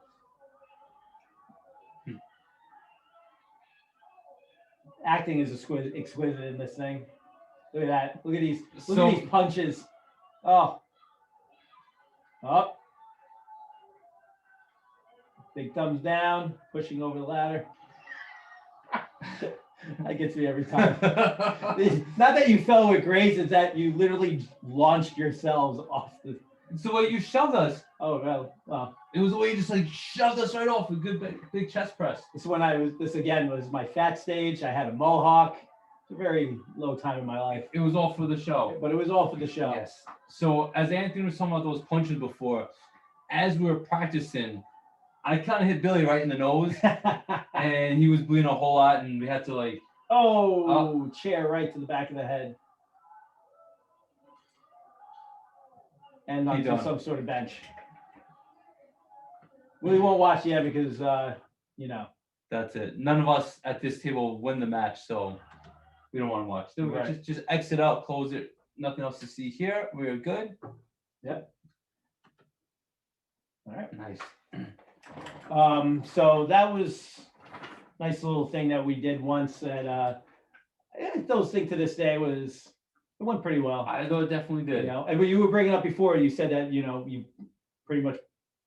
Acting is exquisite in this thing. Look at that. Look at these. Look at these punches. Oh. Up. Big thumbs down. Pushing over the ladder. That gets me every time. Not that you fell with grace, it's that you literally launched yourselves off the. It's the way you shoved us. Oh well, well. It was the way you just like shoved us right off with good big chest press. This again was my fat stage. I had a mohawk. It's a very low time in my life. It was all for the show. But it was all for the show. Yes. So as Anthony was talking about those punches before, as we were practicing, I kind of hit Billy right in the nose, and he was bleeding a whole lot, and we had to like. Chair right to the back of the head. And onto some sort of bench. We won't watch yet because, you know. That's it. None of us at this table win the match, so we don't want to watch. So Right. just exit out, close it. Nothing else to see here. We're good. Yep. All right. Nice. So that was a nice little thing that we did once that I still think to this day it went pretty well. I thought it definitely did. You know, and when you were bringing up before, you said that, you know, you pretty much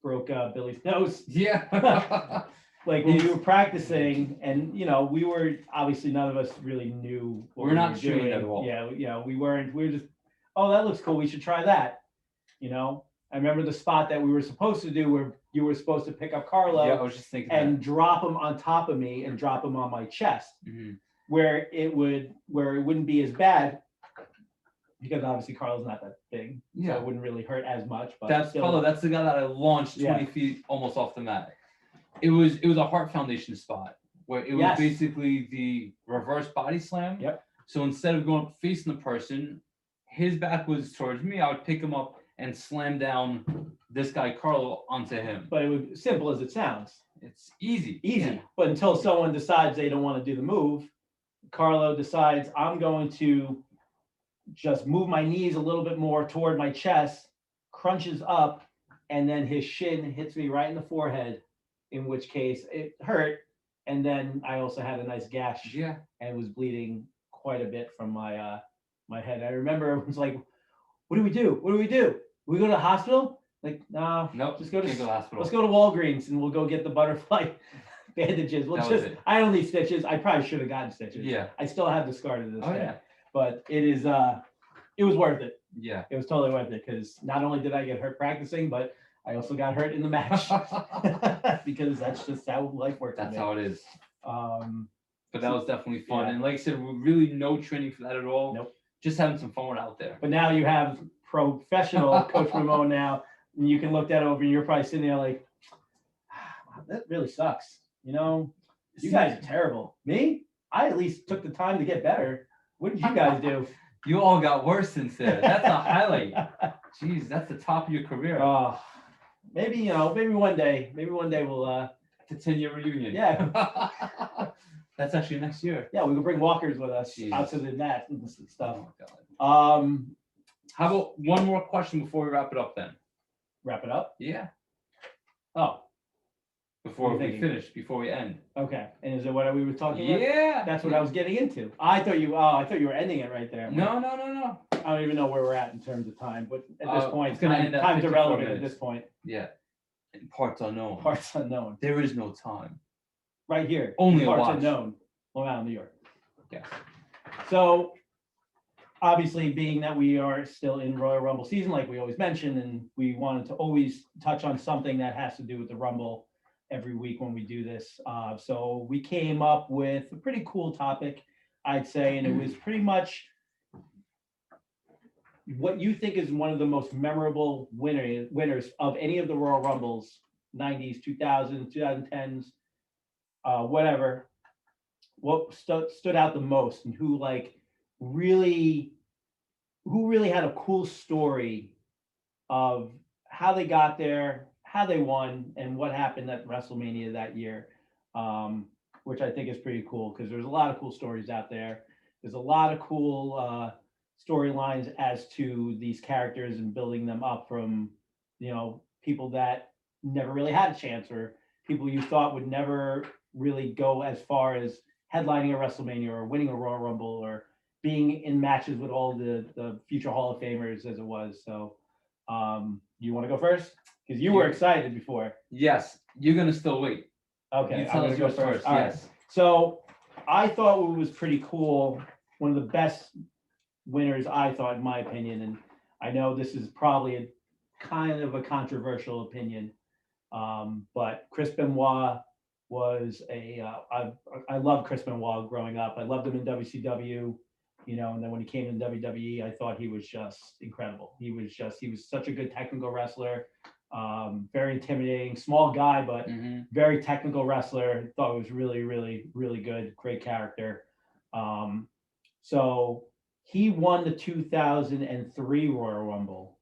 broke Billy's nose. Yeah. Like when we were practicing, and you know, we were obviously none of us really knew what We're we not were trained doing. at all. Yeah, yeah, we weren't. We were just, oh, that looks cool. We should try that. You know, I remember the spot that we were supposed to do where you were supposed to pick up Carlo Yeah, I was just thinking. and drop him on top of me and drop him on my chest, where it wouldn't be as bad. Because obviously Carlo's not that big, so it wouldn't really hurt as much. But that's still, Carlo. That's the guy that I launched 20 feet almost off the mat. It was a heart foundation spot where it was basically the reverse body slam. Yep. So instead of going facing the person, his back was towards me. I would pick him up and slam down this guy Carlo onto him. But it was simple as it sounds. It's easy. Easy. But until someone decides they don't want to do the move, Carlo decides I'm going to just move my knees a little bit more toward my chest, crunches up, and then his shin hits me right in the forehead, in which case it hurt. And then I also had a nice gash and was bleeding quite a bit from my my head. I remember it was like, what do we do? What do we do? We go to the hospital? Like, no, nope, just go to the hospital. Let's go to Walgreens and we'll go get the butterfly bandages. I don't need stitches. I probably should have gotten stitches. Yeah. I still have the scar to this day. Yeah. But it was worth it. Yeah. It was totally worth it because not only did I get hurt practicing, but I also got hurt in the match because that's just how life works. That's how it is. But that was definitely fun. Yeah. And like I said, really no training for that at all. Nope. Just having some fun out there. But now you have professional Coach Ramon now, and you can look that over and you're probably sitting there like, wow, that really sucks. You know, you guys are terrible. Me? I at least took the time to get better. What did you guys do? You all got worse since then. That's a highlight. Jeez, that's the top of your career. Maybe, you know, maybe one day we'll the 10-year reunion. Yeah. That's actually next year. Yeah, we can bring walkers with us Jeez. out to the net and stuff. Oh my God. How about one more question before we wrap it up then? Wrap it up? Yeah. Oh. Before What are we you finish, before we end. Okay. And is it what we were talking about? Yeah. That's what I was getting into. I thought you were ending it right there. No. I don't even know where we're at in terms of time, but at this point, it's gonna end at time's 54 irrelevant minutes. at this point. Yeah. And parts unknown. Parts unknown. There is no time. Right here. Only a parts watch. unknown. Long Island, New York. Yes. So obviously, being that we are still in Royal Rumble season, like we always mention, and we wanted to always touch on something that has to do with the Rumble every week when we do this. So we came up with a pretty cool topic, I'd say, and it was pretty much what you think is one of the most memorable winners of any of the Royal Rumbles, 90s, 2000s, 2010s, whatever. What stood out the most, and who really had a cool story of how they got there, how they won, and what happened at WrestleMania that year, which I think is pretty cool because there's a lot of cool stories out there. There's a lot of cool storylines as to these characters and building them up from, people that never really had a chance, or people you thought would never really go as far as headlining a WrestleMania or winning a Royal Rumble or being in matches with all the future Hall of Famers as it was. So you want to go first? Because you were excited before. Yes, you're gonna still wait. Okay, You tell I'm us gonna go yours first. first. All right. Yes. So I thought what was pretty cool, one of the best winners, I thought, in my opinion, and I know this is probably a kind of a controversial opinion, but Chris Benoit was I loved Chris Benoit growing up. I loved him in WCW, and then when he came in WWE, I thought he was just incredible. He was such a good technical wrestler, very intimidating, small guy, but very technical wrestler. Thought it was really, really, really good, great character. So he won the 2003 Royal Rumble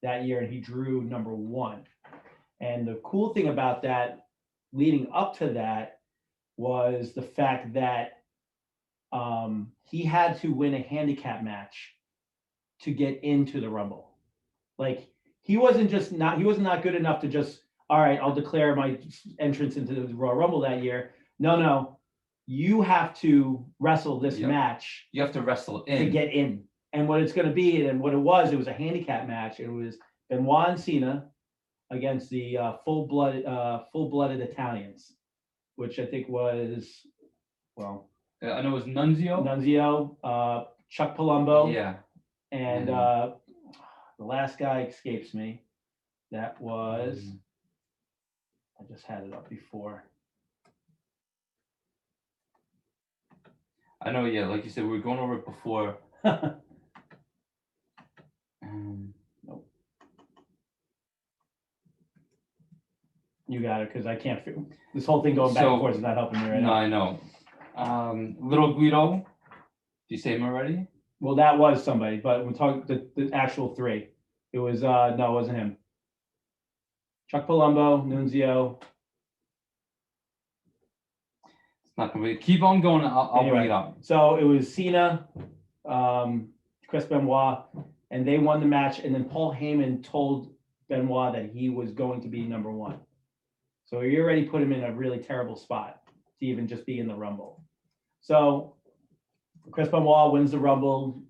that year, and he drew number 1. And the cool thing about that, leading up to that, was the fact that he had to win a handicap match to get into the Rumble. Like he wasn't not good enough to just, all right, I'll declare my entrance into the Royal Rumble that year. No, you have to wrestle this match. You have to wrestle in to get in. And what it's going to be, and what it was a handicap match. It was Benoit and Cena against the full-blooded Italians, which I think was, well, I know it was Nunzio, Chuck Palumbo, Yeah. and the last guy escapes me. That was, I just had it up before. I know, yeah, like you said, we were going over it before. Nope. You got it, because I can't figure this whole thing going back and forth is not helping me right now. I know. Little Guido. Did you say him already? Well, that was somebody, but we're talking the actual 3. It was no, it wasn't him. Chuck Palumbo, Nunzio. It's not gonna be. Keep on going. I'll bring it up. So it was Cena, Chris Benoit, and they won the match. And then Paul Heyman told Benoit that he was going to be number 1. So he already put him in a really terrible spot to even just be in the Rumble. So Chris Benoit wins the Rumble,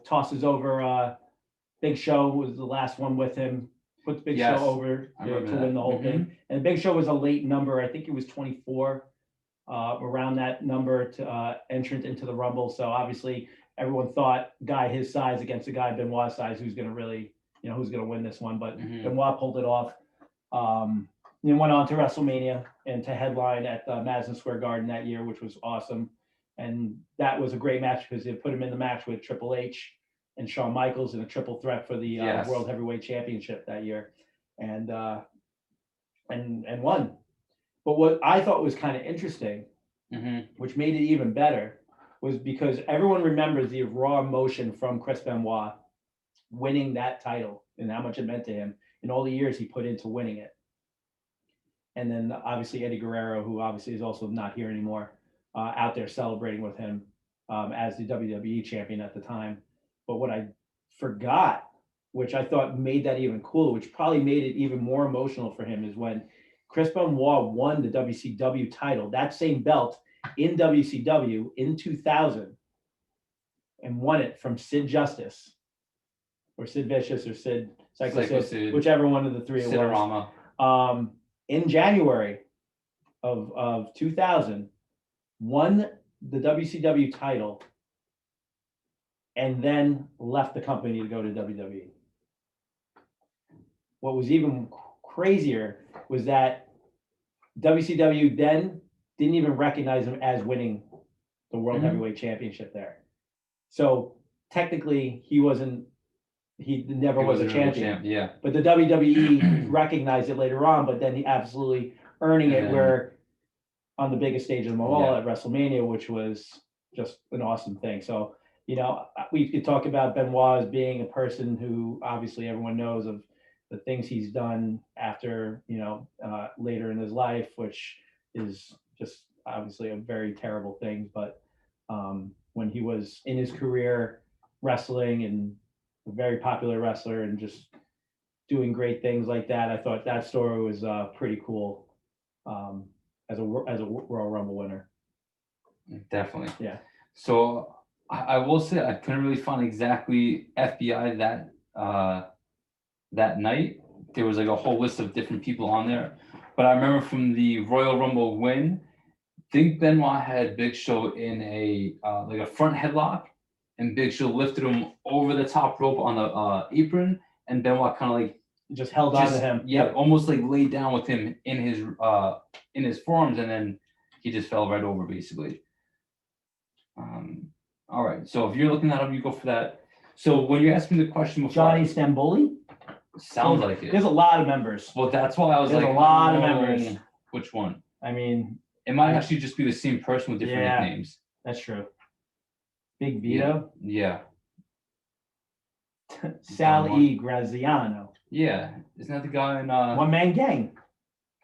tosses over Big Show, was the last one with him, puts Big Show over to win the whole thing. And Big Show was a late number. I think it was 24, around that number to entrant into the Rumble. So obviously everyone thought guy his size against a guy Benoit's size, who's going to really, who's going to win this one. But Benoit pulled it off. Then went on to WrestleMania and to headline at Madison Square Garden that year, which was awesome. And that was a great match because it put him in the match with Triple H and Shawn Michaels in a triple threat for the World Heavyweight Championship that year, and won. But what I thought was kind of interesting, which made it even better, was because everyone remembers the raw emotion from Chris Benoit winning that title and how much it meant to him and all the years he put into winning it. And then obviously Eddie Guerrero, who obviously is also not here anymore, out there celebrating with him as the WWE champion at the time. But what I forgot, which I thought made that even cooler, which probably made it even more emotional for him, is when Chris Benoit won the WCW title, that same belt in WCW in 2000, and won it from Sid Justice, or Sid Vicious, or Psycho Sid, whichever one of the 3 it was. In January of 2000, won the WCW title and then left the company to go to WWE. What was even crazier was that WCW then didn't even recognize him as winning the World Mhm. Heavyweight Championship there. So technically, he never was a wasn't really champion. Yeah. But the WWE recognized it later on, but then he absolutely earning And it then- where on the biggest stage of them all Yeah. at WrestleMania, which was just an awesome thing. So, we could talk about Benoit as being a person who obviously everyone knows of the things he's done after, later in his life, which is just obviously a very terrible thing. But when he was in his career wrestling and a very popular wrestler and just doing great things like that, I thought that story was pretty cool as a Royal Rumble winner. Definitely. Yeah. So I will say I couldn't really find exactly FBI that night. There was like a whole list of different people on there, but I remember from the Royal Rumble win, I think Benoit had Big Show in a like a front headlock, and Big Show lifted him over the top rope on the apron, and Benoit kind of like Just held on to him. Yeah, almost like laid down with him in his forearms, and then he just fell right over basically. All right, so if you're looking that up, you go for that. So when you asked me the question before, Johnny Stamboli? sounds like it. There's a lot of members. Well, that's why I was There's like, a lot of oh, members. Which one? I mean, It might actually just be the same person with different Yeah. nicknames. that's true. Big Vito, Yeah. Sal E. Graziano, Yeah. Isn't that the guy in One Man Gang.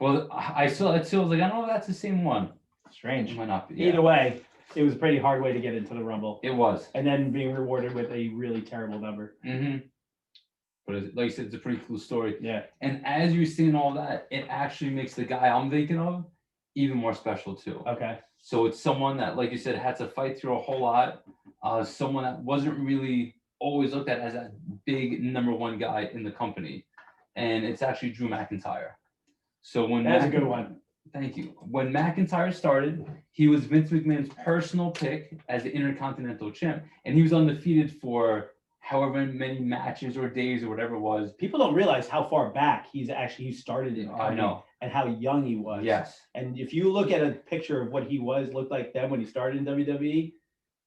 Well, I saw it too. I was like, I don't know if that's the same one. It Strange. might not be. Either way, it was a pretty hard way to get into the Rumble, It was. and then being rewarded with a really terrible number. Mm-hmm. But like you said, it's a pretty cool story. Yeah. And as you're seeing all that, it actually makes the guy I'm thinking of even more special too. Okay. So it's someone that, like you said, had to fight through a whole lot. Someone that wasn't really always looked at as that big number one guy in the company. And it's actually Drew McIntyre. So when That's a good one. Thank you. When McIntyre started, he was Vince McMahon's personal pick as the Intercontinental Champ. And he was undefeated for however many matches or days or whatever it was. People don't realize how far back he started in I know. and how young he was. Yes. And if you look at a picture of what he looked like then when he started in WWE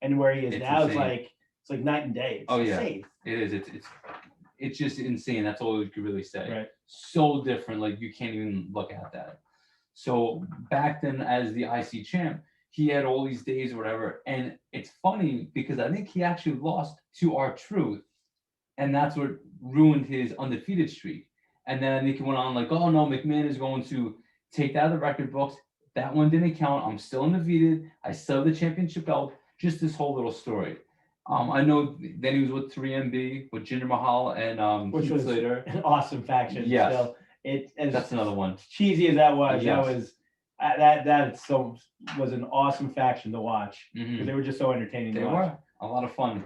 and where he is It's now, insane. it's like night and day. It's Oh, yeah. insane. It is. It's just insane. That's all you could really say. Right. So different. Like you can't even look at that. So back then, as the IC champ, he had all these days or whatever. And it's funny because I think he actually lost to R-Truth, and that's what ruined his undefeated streak. And then I think he went on like, oh no, McMahon is going to take that out of the record books. That one didn't count. I'm still undefeated. I still have the championship belt. Just this whole little story. I know then he was with 3MB with Jinder Mahal and Which Heath was Slater. an awesome faction. Yes. Still. That's another one. Cheesy as that was, Yes. that was an awesome faction to watch because Mhm. they were just so entertaining They to watch. were a lot of fun.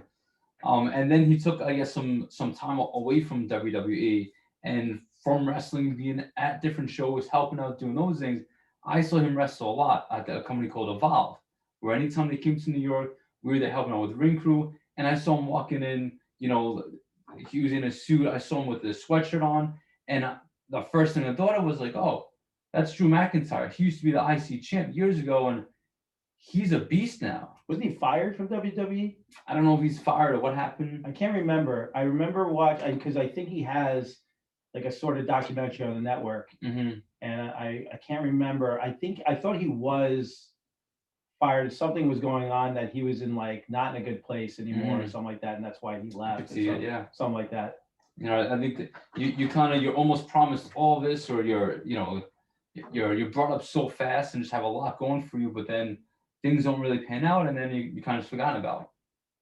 And then he took, I guess, some time away from WWE and from wrestling, being at different shows, helping out, doing those things. I saw him wrestle a lot at a company called Evolve, where anytime they came to New York, we were there helping out with the ring crew. And I saw him walking in, he was in a suit. I saw him with a sweatshirt on. And the first thing I thought of was like, oh, that's Drew McIntyre. He used to be the IC champ years ago, and he's a beast now. Wasn't he fired from WWE? I don't know if he's fired or what happened. I can't remember. I remember watching because I think he has like a sort of documentary on the network, Mm-hmm. and I can't remember. I thought he was fired. Something was going on that he was in like not in a good place anymore or something like that, and that's why he left. See it, yeah. Something like that. I think that you're almost promised all this, or you're brought up so fast and just have a lot going for you, but then things don't really pan out, and then you kind of forgotten about.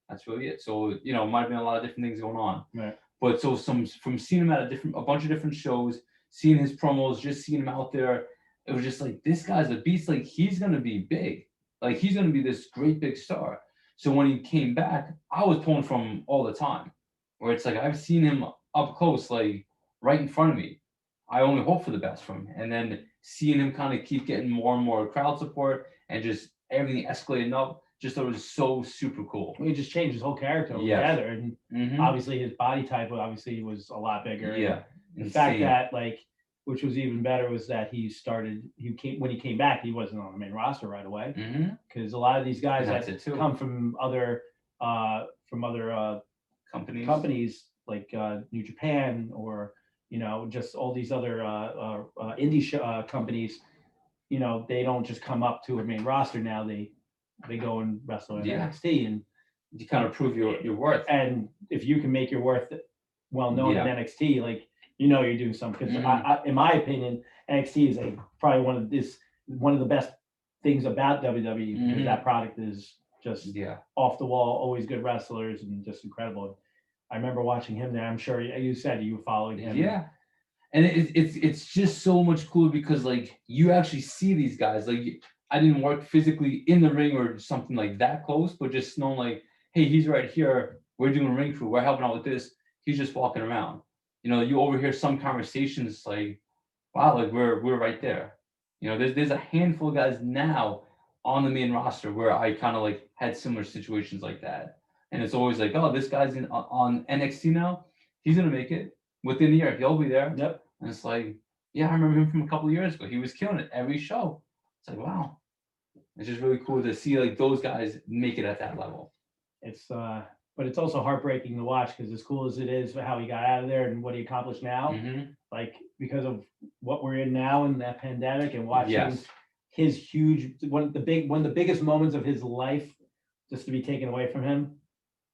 That's really it. So it might have been a lot of different things going on. Right. But so from seeing him at a bunch of different shows, seeing his promos, just seeing him out there, it was just like, this guy's a beast. Like he's gonna be big. Like he's gonna be this great big star. So when he came back, I was pulling from him all the time. Where it's like I've seen him up close, like right in front of me. I only hope for the best from him. And then seeing him kind of keep getting more and more crowd support and just everything escalating up, just thought it was so super cool. He just changed his whole character Yes. altogether, and Mhm. obviously his body type obviously was a lot bigger. Yeah. And the fact Insane. that like, which was even better, was that when he came back, he wasn't on the main roster right away, Mhm. because a lot of these guys That's that it too. come from other Companies. companies like New Japan, or just all these other indie companies, they don't just come up to a main roster now. They go and wrestle in Yeah. NXT, and You kind of prove your worth. and if you can make your worth well known Yeah. in NXT, like you're doing something. Because in my opinion, NXT is probably one of the best things about WWE, because that product is just Yeah. off the wall, always good wrestlers, and just incredible. I remember watching him there. I'm sure you said you were following him. Yeah. And it's just so much cooler because like you actually see these guys. Like I didn't work physically in the ring or something like that close, but just knowing like, hey, he's right here. We're doing ring crew. We're helping out with this. He's just walking around. You overhear some conversations like, wow, like we're right there. There's a handful of guys now on the main roster where I kind of like had similar situations like that. And it's always like, oh, this guy's on NXT now. He's gonna make it within the year. He'll be there. Yep. And it's like, yeah, I remember him from a couple of years ago. He was killing it every show. It's like, wow. It's just really cool to see like those guys make it at that level. But it's also heartbreaking to watch, because as cool as it is for how he got out of there and what he accomplished now, like because of what we're in now in that pandemic, and watching his huge one of the biggest moments of his life just to be taken away from him.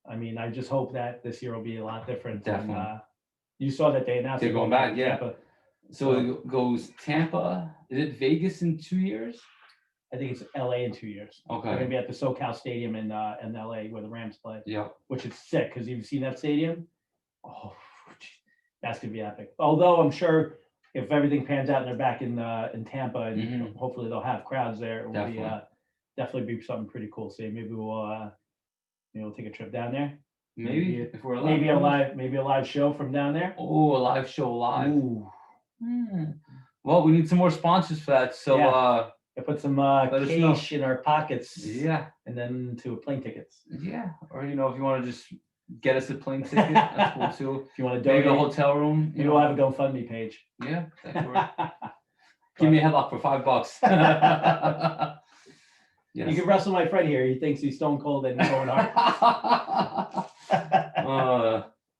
I mean, I just hope that this year will be a lot different. Definitely. And, you saw that they announced They're going back, to yeah. Tampa. So it goes Tampa. Is it Vegas in 2 years? I think it's LA in 2 years. They're Okay. gonna be at the SoCal Stadium in LA where the Rams play. Yeah. Which is sick, because you've seen that stadium. Oh, that's gonna be epic. Although I'm sure if everything pans out and they're back in Tampa, and hopefully they'll have crowds there, it will definitely be something pretty cool. So maybe we'll take a trip down there. Maybe if we're allowed. Maybe a live show from down there. Oh, a live show live. Ooh. Well, we need some more sponsors for that. So I put some us know. cash in our pockets. Yeah. And then to plane tickets. Yeah. Or if you want to just get us a plane ticket, that's cool too. If you want to donate, maybe a hotel room. Maybe we'll have a GoFundMe page. Yeah. Give me a headlock for $5. Yes. You can wrestle my friend here. He thinks he's Stone Cold and Owen Hart.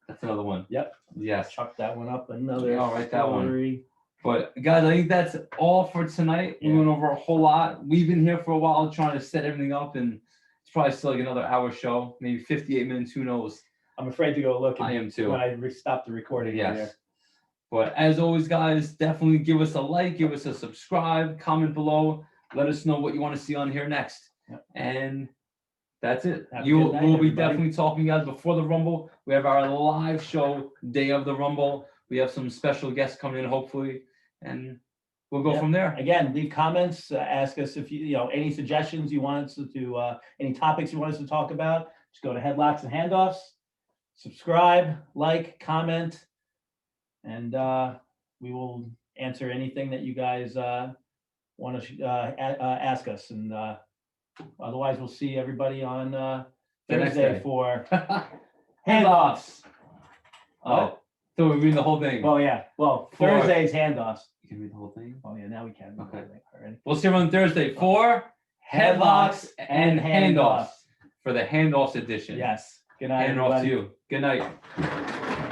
That's another one. Yep. Yes. Chuck that one up. Another. I'll write that one. But guys, I think that's all for tonight. We went over a whole lot. We've been here for a while trying to set everything up, and it's probably still like another hour show, maybe 58 minutes. Who knows? I'm afraid to go look. I am too. When I stop the recording. Yes. Here. But as always, guys, definitely give us a like, give us a subscribe, comment below. Let us know what you want to see on here next. Yep. And that's it. We'll be everybody. definitely talking, guys, before the Rumble. We have our live show day of the Rumble. We have some special guests coming in, hopefully. And we'll go from there. Again, leave comments. Ask us if you any suggestions you want us to any topics you want us to talk about. Just go to Headlocks and Handoffs. Subscribe, like, comment, and we will answer anything that you guys want to ask us. And otherwise, we'll see everybody on Thursday for Handoffs. Oh, so we read the whole thing. Well, yeah. Well, Thursday's Handoffs. You can read the whole thing? Oh, yeah, now we can. Okay. All right. We'll see you on Thursday for Headlocks and Handoffs for the Handoffs edition. Yes. Good night, Hand off to everybody. you. Good night.